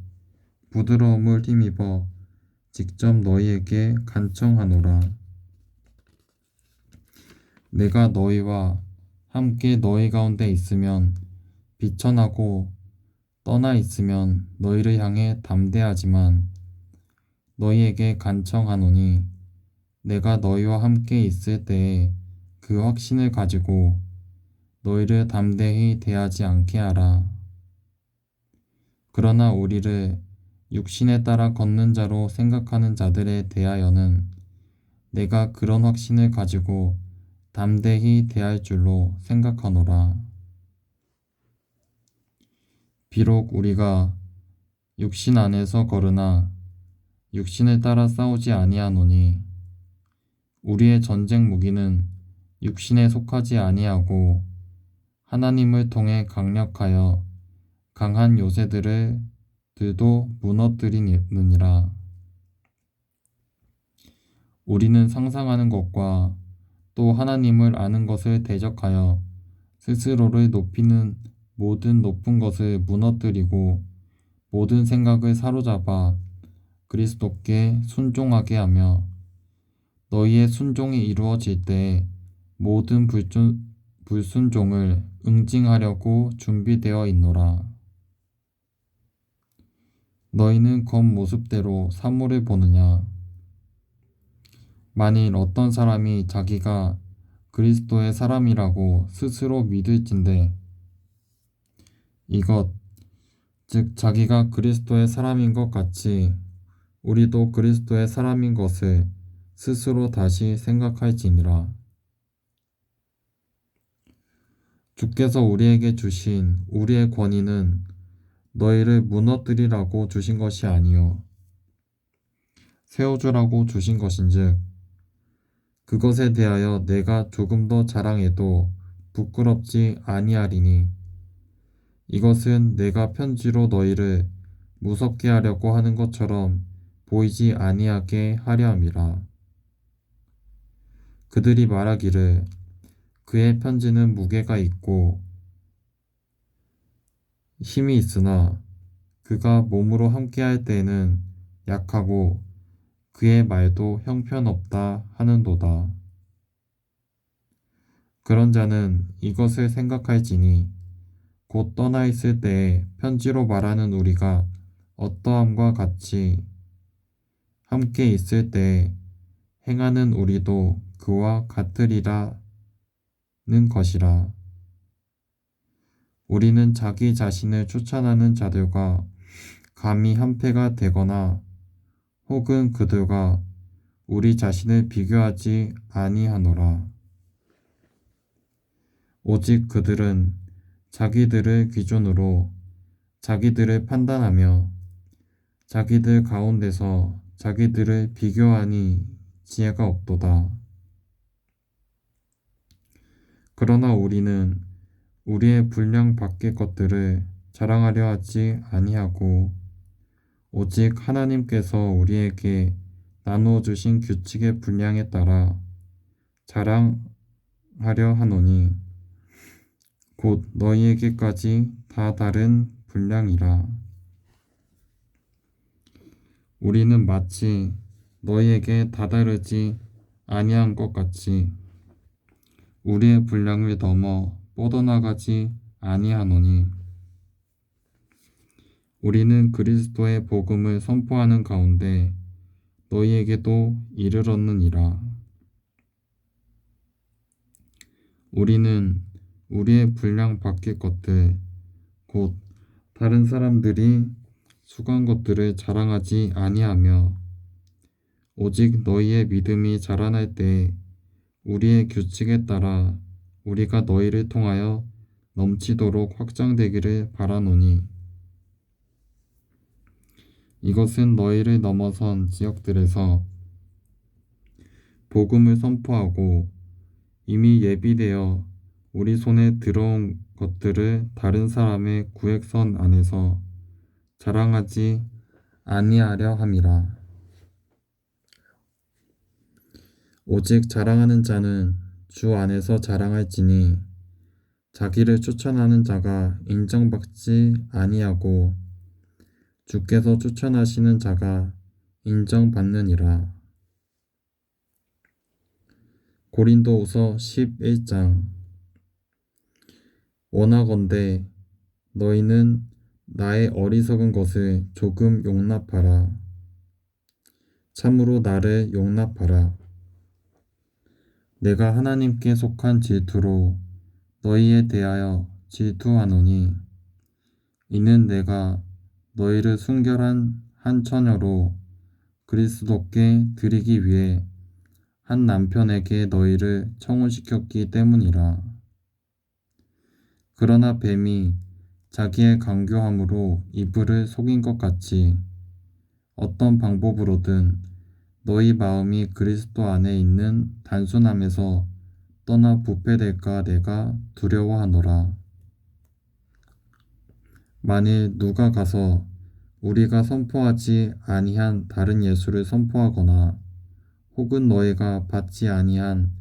부드러움을 힘입어 직접 너희에게 간청하노라. 내가 너희와 함께 너희 가운데 있으면 비천하고 떠나 있으면 너희를 향해 담대하지만 너희에게 간청하노니 내가 너희와 함께 있을 때에 그 확신을 가지고 너희를 담대히 대하지 않게 하라. 그러나 우리를 육신에 따라 걷는 자로 생각하는 자들에 대하여는 내가 그런 확신을 가지고 담대히 대할 줄로 생각하노라. 비록 우리가 육신 안에서 걸으나 육신을 따라 싸우지 아니하노니 우리의 전쟁 무기는 육신에 속하지 아니하고 하나님을 통해 강력하여 강한 요새들도 무너뜨리느니라. 우리는 상상하는 것과 또 하나님을 아는 것을 대적하여 스스로를 높이는 모든 높은 것을 무너뜨리고 모든 생각을 사로잡아 그리스도께 순종하게 하며 너희의 순종이 이루어질 때 모든 불순종을 응징하려고 준비되어 있노라. 너희는 겉모습대로 사물을 보느냐? 만일 어떤 사람이 자기가 그리스도의 사람이라고 스스로 믿을진대 이것 즉 자기가 그리스도의 사람인 것 같이 우리도 그리스도의 사람인 것을 스스로 다시 생각할지니라. 주께서 우리에게 주신 우리의 권위는 너희를 무너뜨리라고 주신 것이 아니요 세워주라고 주신 것인즉 그것에 대하여 내가 조금 더 자랑해도 부끄럽지 아니하리니 이것은 내가 편지로 너희를 무섭게 하려고 하는 것처럼 보이지 아니하게 하려 함이라. 그들이 말하기를 그의 편지는 무게가 있고 힘이 있으나 그가 몸으로 함께할 때에는 약하고 그의 말도 형편없다 하는도다. 그런 자는 이것을 생각할지니 곧 떠나 있을 때에 편지로 말하는 우리가 어떠함과 같이 함께 있을 때에 행하는 우리도 그와 같으리라는 것이라. 우리는 자기 자신을 추천하는 자들과 감히 한패가 되거나 혹은 그들과 우리 자신을 비교하지 아니하노라. 오직 그들은 자기들을 기준으로 자기들을 판단하며 자기들 가운데서 자기들을 비교하니 지혜가 없도다. 그러나 우리는 우리의 분량 밖의 것들을 자랑하려 하지 아니하고 오직 하나님께서 우리에게 나누어 주신 규칙의 분량에 따라 자랑하려 하노니 곧 너희에게까지 다 다른 분량이라. 우리는 마치 너희에게 다다르지 아니한 것 같이 우리의 분량을 넘어 뻗어나가지 아니하노니 우리는 그리스도의 복음을 선포하는 가운데 너희에게도 이르렀느니라. 우리는 우리의 분량 밖의 것들 곧 다른 사람들이 수고한 것들을 자랑하지 아니하며 오직 너희의 믿음이 자라날 때 우리의 규칙에 따라 우리가 너희를 통하여 넘치도록 확장되기를 바라노니 이것은 너희를 넘어선 지역들에서 복음을 선포하고 이미 예비되어 우리 손에 들어온 것들을 다른 사람의 구획선 안에서 자랑하지 아니하려 함이라. 오직 자랑하는 자는 주 안에서 자랑할지니 자기를 추천하는 자가 인정받지 아니하고 주께서 추천하시는 자가 인정받느니라. 고린도후서 11장. 원하건대 너희는 나의 어리석은 것을 조금 용납하라. 참으로 나를 용납하라. 내가 하나님께 속한 질투로 너희에 대하여 질투하노니 이는 내가 너희를 순결한 한 처녀로 그리스도께 드리기 위해 한 남편에게 너희를 청혼시켰기 때문이라. 그러나 뱀이 자기의 강교함으로 이불을 속인 것 같이 어떤 방법으로든 너희 마음이 그리스도 안에 있는 단순함에서 떠나 부패될까 내가 두려워하노라. 만일 누가 가서 우리가 선포하지 아니한 다른 예수를 선포하거나 혹은 너희가 받지 아니한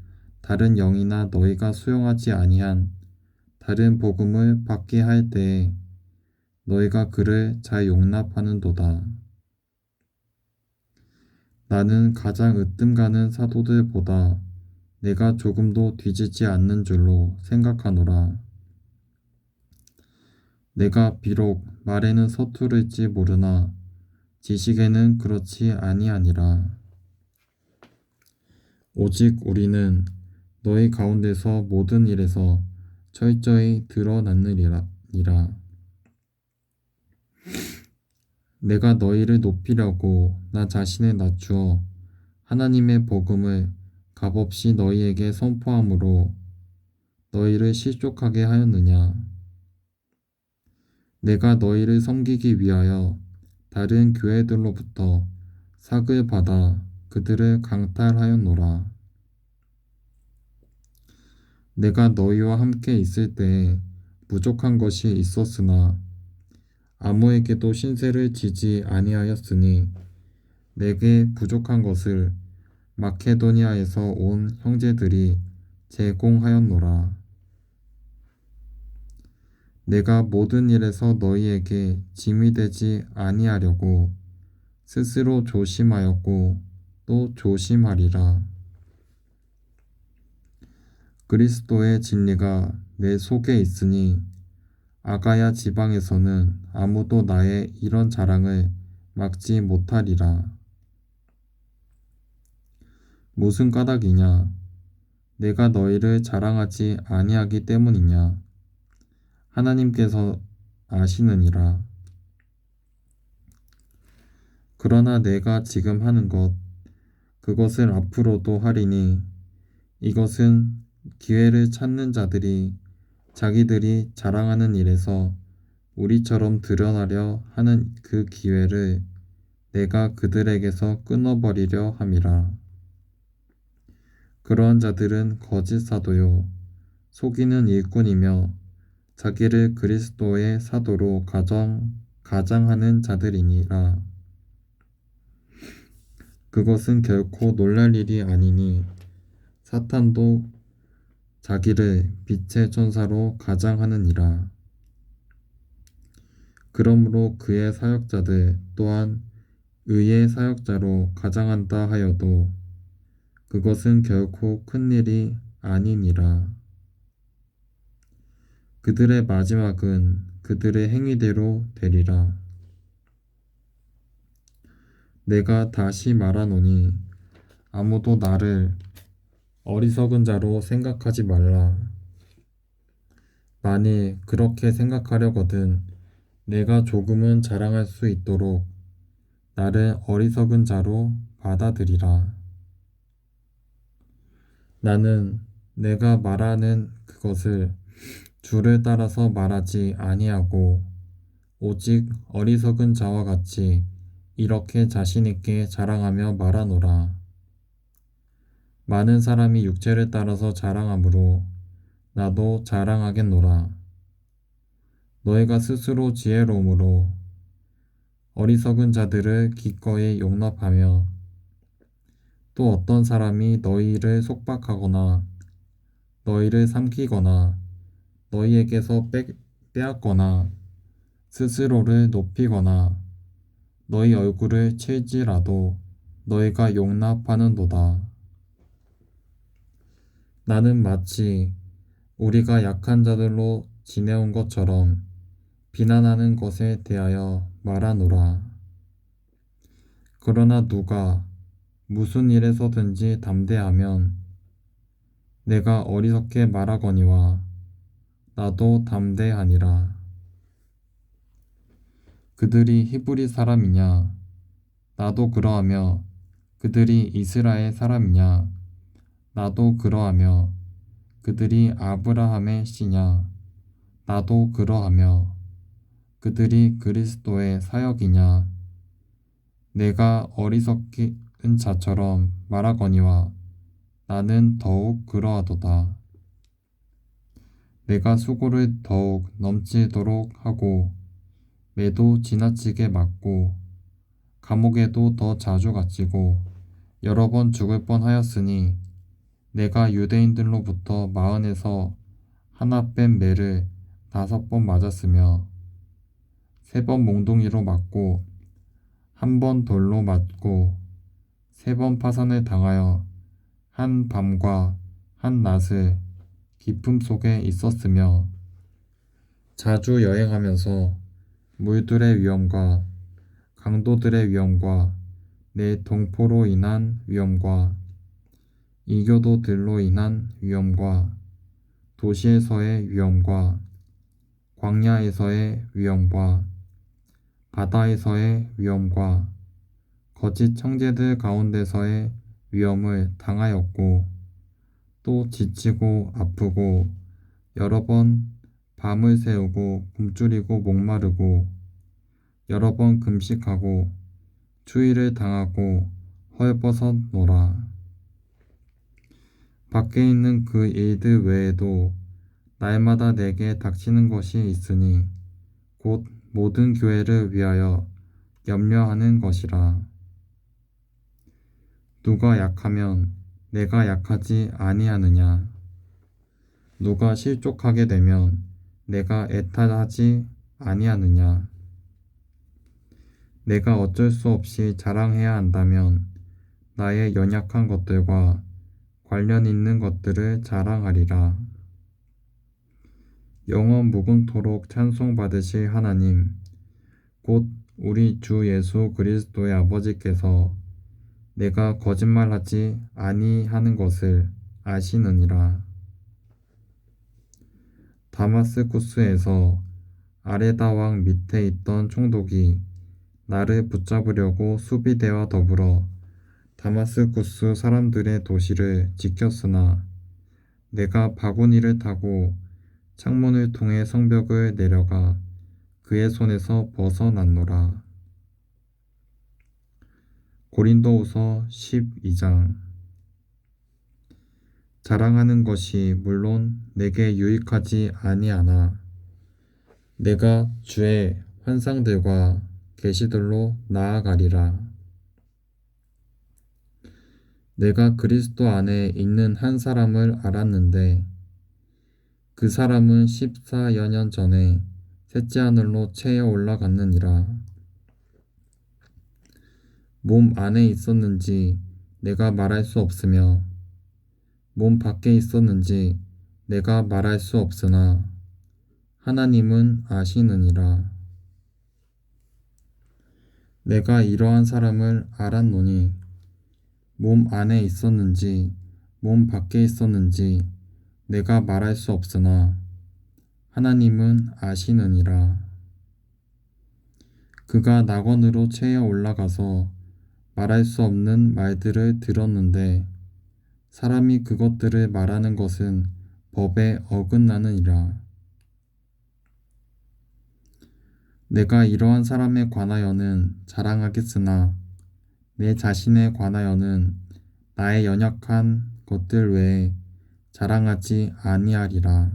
다른 영이나 너희가 수용하지 아니한 다른 복음을 받게 할 때에 너희가 그를 잘 용납하는도다. 나는 가장 으뜸가는 사도들보다 내가 조금도 뒤지지 않는 줄로 생각하노라. 내가 비록 말에는 서투를지 모르나 지식에는 그렇지 아니하니라. 오직 우리는 너희 가운데서 모든 일에서 철저히 드러났느니라. 내가 너희를 높이려고 나 자신을 낮추어 하나님의 복음을 값없이 너희에게 선포함으로 너희를 실족하게 하였느냐. 내가 너희를 섬기기 위하여 다른 교회들로부터 삭을 받아 그들을 강탈하였노라. 내가 너희와 함께 있을 때에 부족한 것이 있었으나 아무에게도 신세를 지지 아니하였으니 내게 부족한 것을 마케도니아에서 온 형제들이 제공하였노라. 내가 모든 일에서 너희에게 짐이 되지 아니하려고 스스로 조심하였고 또 조심하리라. 그리스도의 진리가 내 속에 있으니 아가야 지방에서는 아무도 나의 이런 자랑을 막지 못하리라. 무슨 까닭이냐? 내가 너희를 자랑하지 아니하기 때문이냐? 하나님께서 아시느니라. 그러나 내가 지금 하는 것, 그것을 앞으로도 하리니 이것은 기회를 찾는 자들이 자기들이 자랑하는 일에서 우리처럼 드러나려 하는 그 기회를 내가 그들에게서 끊어버리려 함이라. 그러한 자들은 거짓 사도요 속이는 일꾼이며 자기를 그리스도의 사도로 가장하는 자들이니라. 그것은 결코 놀랄 일이 아니니 사탄도 자기를 빛의 천사로 가장하느니라. 그러므로 그의 사역자들 또한 의의 사역자로 가장한다 하여도 그것은 결코 큰 일이 아니니라. 그들의 마지막은 그들의 행위대로 되리라. 내가 다시 말하노니 아무도 나를 어리석은 자로 생각하지 말라. 만일 그렇게 생각하려거든 내가 조금은 자랑할 수 있도록 나를 어리석은 자로 받아들이라. 나는 내가 말하는 그것을 주를 따라서 말하지 아니하고 오직 어리석은 자와 같이 이렇게 자신있게 자랑하며 말하노라. 많은 사람이 육체를 따라서 자랑하므로 나도 자랑하겠노라. 너희가 스스로 지혜로움으로 어리석은 자들을 기꺼이 용납하며 또 어떤 사람이 너희를 속박하거나 너희를 삼키거나 너희에게서 빼앗거나 스스로를 높이거나 너희 얼굴을 칠지라도 너희가 용납하는도다. 나는 마치 우리가 약한 자들로 지내온 것처럼 비난하는 것에 대하여 말하노라. 그러나 누가 무슨 일에서든지 담대하면 내가 어리석게 말하거니와 나도 담대하니라. 그들이 히브리 사람이냐? 나도 그러하며 그들이 이스라엘 사람이냐? 나도 그러하며 그들이 아브라함의 씨냐? 나도 그러하며 그들이 그리스도의 사역이냐? 내가 어리석은 자처럼 말하거니와 나는 더욱 그러하도다. 내가 수고를 더욱 넘치도록 하고 매도 지나치게 맞고 감옥에도 더 자주 갇히고 여러 번 죽을 뻔하였으니 내가 유대인들로부터 마흔에서 하나 뺀 매를 5번 맞았으며 3번 몽둥이로 맞고 1번 돌로 맞고 3번 파산을 당하여 한 밤과 한 낮을 깊음 속에 있었으며 자주 여행하면서 물들의 위험과 강도들의 위험과 내 동포로 인한 위험과 이교도들로 인한 위험과 도시에서의 위험과 광야에서의 위험과 바다에서의 위험과 거짓 형제들 가운데서의 위험을 당하였고 또 지치고 아프고 여러 번 밤을 새우고 굶주리고 목마르고 여러 번 금식하고 추위를 당하고 헐벗었노라. 밖에 있는 그 일들 외에도 날마다 내게 닥치는 것이 있으니 곧 모든 교회를 위하여 염려하는 것이라. 누가 약하면 내가 약하지 아니하느냐? 누가 실족하게 되면 내가 애탓하지 아니하느냐? 내가 어쩔 수 없이 자랑해야 한다면 나의 연약한 것들과 관련 있는 것들을 자랑하리라. 영원 무궁토록 찬송받으실 하나님, 곧 우리 주 예수 그리스도의 아버지께서 내가 거짓말하지 아니하는 것을 아시느니라. 다마스쿠스에서 아레다 왕 밑에 있던 총독이 나를 붙잡으려고 수비대와 더불어 다마스쿠스 사람들의 도시를 지켰으나 내가 바구니를 타고 창문을 통해 성벽을 내려가 그의 손에서 벗어났노라. 고린도후서 12장. 자랑하는 것이 물론 내게 유익하지 아니하나 내가 주의 환상들과 계시들로 나아가리라. 내가 그리스도 안에 있는 한 사람을 알았는데 그 사람은 14여 년 전에 셋째 하늘로 체에 올라갔느니라. 몸 안에 있었는지 내가 말할 수 없으며 몸 밖에 있었는지 내가 말할 수 없으나 하나님은 아시느니라. 내가 이러한 사람을 알았노니 몸 안에 있었는지 몸 밖에 있었는지 내가 말할 수 없으나 하나님은 아시느니라. 그가 낙원으로 체에 올라가서 말할 수 없는 말들을 들었는데 사람이 그것들을 말하는 것은 법에 어긋나느니라. 내가 이러한 사람에 관하여는 자랑하겠으나 내 자신에 관하여는 나의 연약한 것들 외에 자랑하지 아니하리라.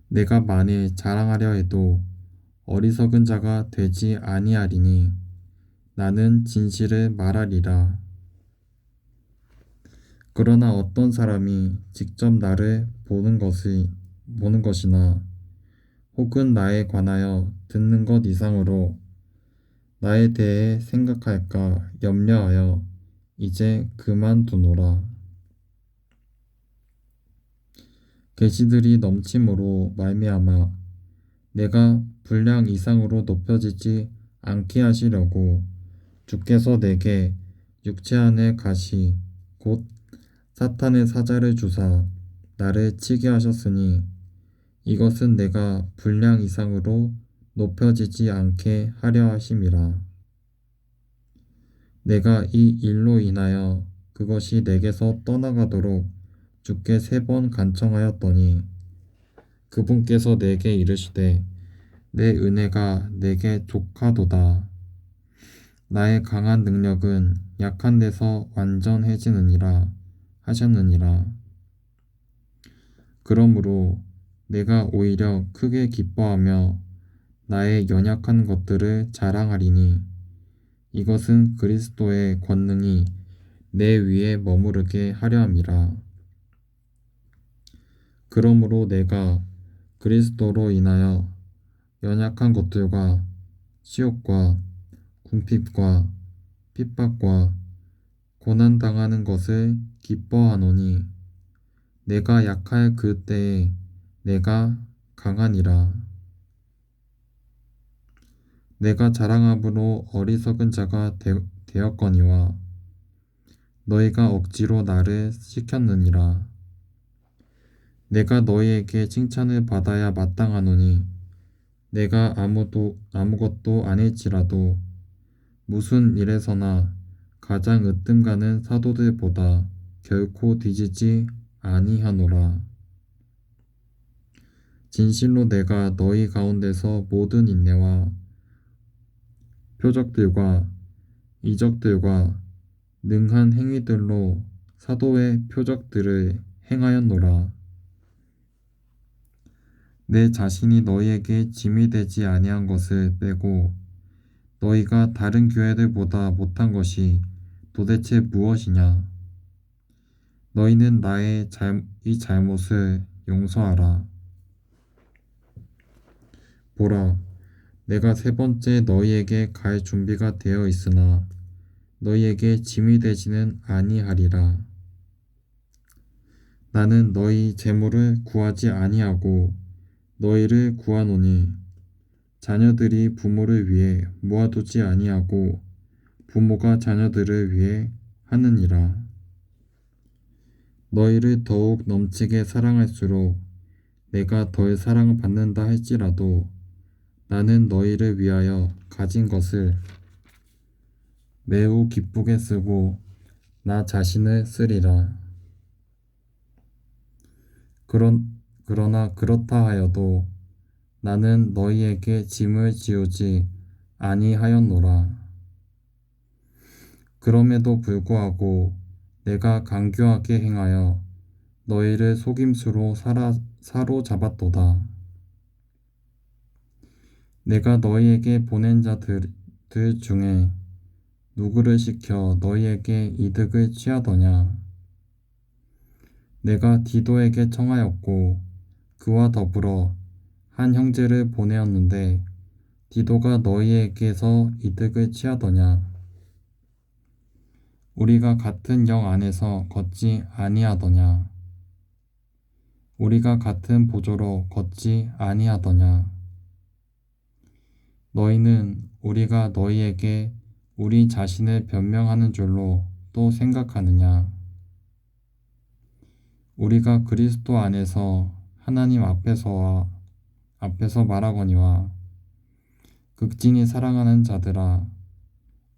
내가 만일 자랑하려 해도 어리석은 자가 되지 아니하리니 나는 진실을 말하리라. 그러나 어떤 사람이 직접 나를 보는 것이나 혹은 나에 관하여 듣는 것 이상으로 나에 대해 생각할까 염려하여 이제 그만두노라. 계시들이 넘침으로 말미암아 내가 분량 이상으로 높여지지 않게 하시려고 주께서 내게 육체 안의 가시 곧 사탄의 사자를 주사 나를 치게 하셨으니 이것은 내가 분량 이상으로 높여지지 않게 하려 하심이라. 내가 이 일로 인하여 그것이 내게서 떠나가도록 주께 3번 간청하였더니 그분께서 내게 이르시되 내 은혜가 내게 족하도다. 나의 강한 능력은 약한 데서 완전해지느니라 하셨느니라. 그러므로 내가 오히려 크게 기뻐하며 나의 연약한 것들을 자랑하리니 이것은 그리스도의 권능이 내 위에 머무르게 하려 함이라. 그러므로 내가 그리스도로 인하여 연약한 것들과 시욕과 궁핍과 핍박과 고난당하는 것을 기뻐하노니 내가 약할 그때에 내가 강하니라. 내가 자랑함으로 어리석은 자가 되었거니와 너희가 억지로 나를 시켰느니라. 내가 너희에게 칭찬을 받아야 마땅하노니 내가 아무것도 아닐지라도 무슨 일에서나 가장 으뜸가는 사도들보다 결코 뒤지지 아니하노라. 진실로 내가 너희 가운데서 모든 인내와 표적들과 이적들과 능한 행위들로 사도의 표적들을 행하였노라. 내 자신이 너희에게 짐이 되지 아니한 것을 빼고 너희가 다른 교회들보다 못한 것이 도대체 무엇이냐? 너희는 나의 이 잘못을 용서하라. 보라, 내가 3번째 너희에게 갈 준비가 되어 있으나 너희에게 짐이 되지는 아니하리라. 나는 너희 재물을 구하지 아니하고 너희를 구하노니 자녀들이 부모를 위해 모아두지 아니하고 부모가 자녀들을 위해 하느니라. 너희를 더욱 넘치게 사랑할수록 내가 덜 사랑받는다 할지라도 나는 너희를 위하여 가진 것을 매우 기쁘게 쓰고 나 자신을 쓰리라. 그러나 그렇다 하여도 나는 너희에게 짐을 지우지 아니하였노라. 그럼에도 불구하고 내가 간교하게 행하여 너희를 속임수로 사로잡았도다. 내가 너희에게 보낸 자들 중에 누구를 시켜 너희에게 이득을 취하더냐? 내가 디도에게 청하였고 그와 더불어 한 형제를 보내었는데 디도가 너희에게서 이득을 취하더냐? 우리가 같은 영 안에서 걷지 아니하더냐? 우리가 같은 보조로 걷지 아니하더냐? 너희는 우리가 너희에게 우리 자신을 변명하는 줄로 또 생각하느냐? 우리가 그리스도 안에서 하나님 앞에서 말하거니와 극진히 사랑하는 자들아,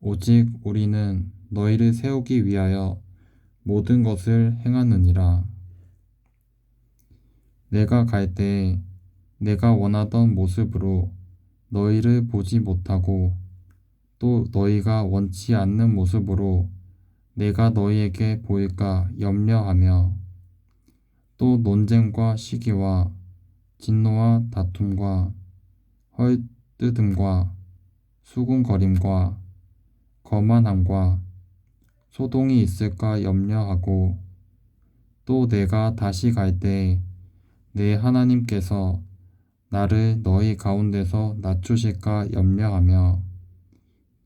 오직 우리는 너희를 세우기 위하여 모든 것을 행하느니라. 내가 갈 때에 내가 원하던 모습으로 너희를 보지 못하고 또 너희가 원치 않는 모습으로 내가 너희에게 보일까 염려하며 또 논쟁과 시기와 진노와 다툼과 헐뜯음과 수군거림과 거만함과 소동이 있을까 염려하고 또 내가 다시 갈 때 내 하나님께서 나를 너희 가운데서 낮추실까 염려하며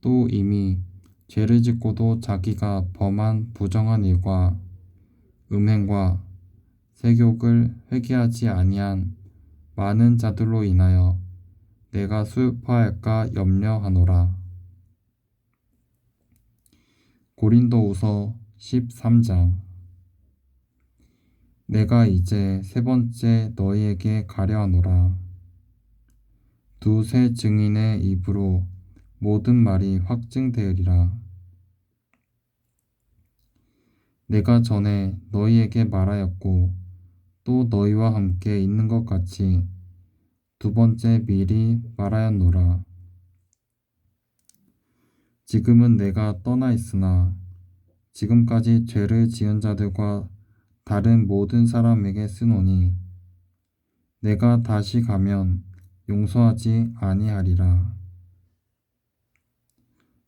또 이미 죄를 짓고도 자기가 범한 부정한 일과 음행과 세욕을 회개하지 아니한 많은 자들로 인하여 내가 슬퍼할까 염려하노라. 고린도후서 13장. 내가 이제 세 번째 너희에게 가려하노라. 두세 증인의 입으로 모든 말이 확증되으리라. 내가 전에 너희에게 말하였고 또 너희와 함께 있는 것 같이 두 번째 미리 말하였노라. 지금은 내가 떠나 있으나 지금까지 죄를 지은 자들과 다른 모든 사람에게 쓰노니 내가 다시 가면 용서하지 아니하리라.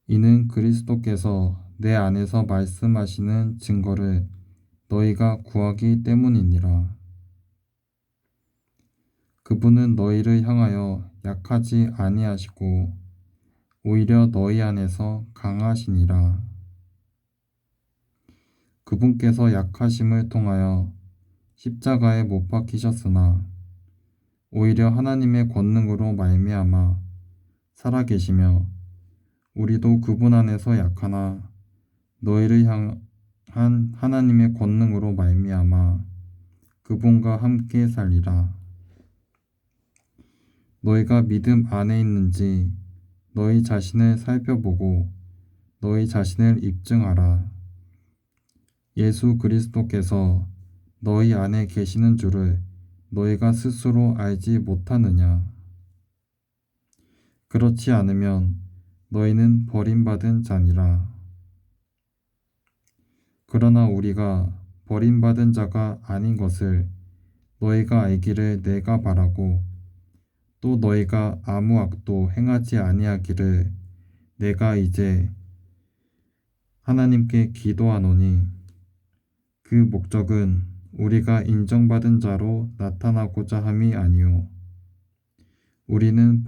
이는 그리스도께서 내 안에서 말씀하시는 증거를 너희가 구하기 때문이니라. 그분은 너희를 향하여 약하지 아니하시고 오히려 너희 안에서 강하시니라. 그분께서 약하심을 통하여 십자가에 못 박히셨으나 오히려 하나님의 권능으로 말미암아 살아계시며 우리도 그분 안에서 약하나 너희를 향한 하나님의 권능으로 말미암아 그분과 함께 살리라. 너희가 믿음 안에 있는지 너희 자신을 살펴보고 너희 자신을 입증하라. 예수 그리스도께서 너희 안에 계시는 줄을 너희가 스스로 알지 못하느냐? 그렇지 않으면 너희는 버림받은 자니라. 그러나 우리가 버림받은 자가 아닌 것을 너희가 알기를 내가 바라고 또 너희가 아무 악도 행하지 아니하기를 내가 이제 하나님께 기도하노니 그 목적은 우리가 인정받은 자로 나타나고자 함이 아니요 우리는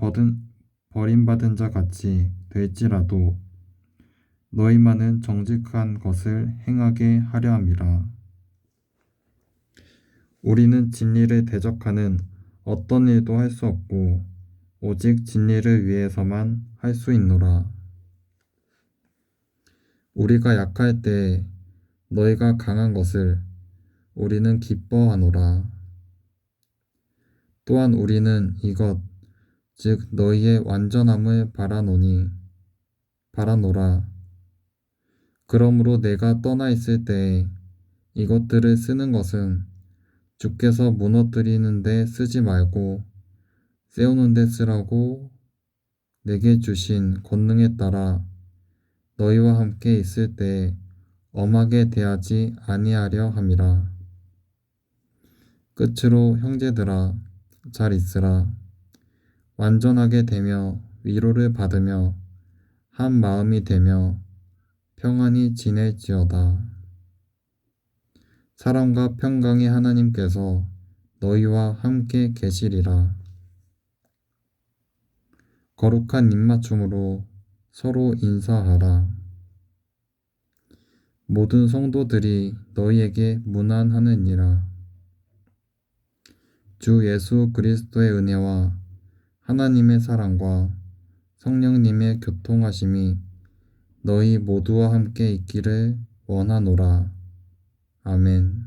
버림받은 자 같이 될지라도 너희만은 정직한 것을 행하게 하려 함이라. 우리는 진리를 대적하는 어떤 일도 할 수 없고 오직 진리를 위해서만 할 수 있노라. 우리가 약할 때 너희가 강한 것을 우리는 기뻐하노라. 또한 우리는 이것 즉 너희의 완전함을 바라노라. 그러므로 내가 떠나 있을 때에 이것들을 쓰는 것은 주께서 무너뜨리는 데 쓰지 말고 세우는 데 쓰라고 내게 주신 권능에 따라 너희와 함께 있을 때 엄하게 대하지 아니하려 함이라. 끝으로 형제들아 잘 있으라. 완전하게 되며 위로를 받으며 한 마음이 되며 평안히 지낼지어다. 사랑과 평강의 하나님께서 너희와 함께 계시리라. 거룩한 입맞춤으로 서로 인사하라. 모든 성도들이 너희에게 문안하느니라. 주 예수 그리스도의 은혜와 하나님의 사랑과 성령님의 교통하심이 너희 모두와 함께 있기를 원하노라. 아멘.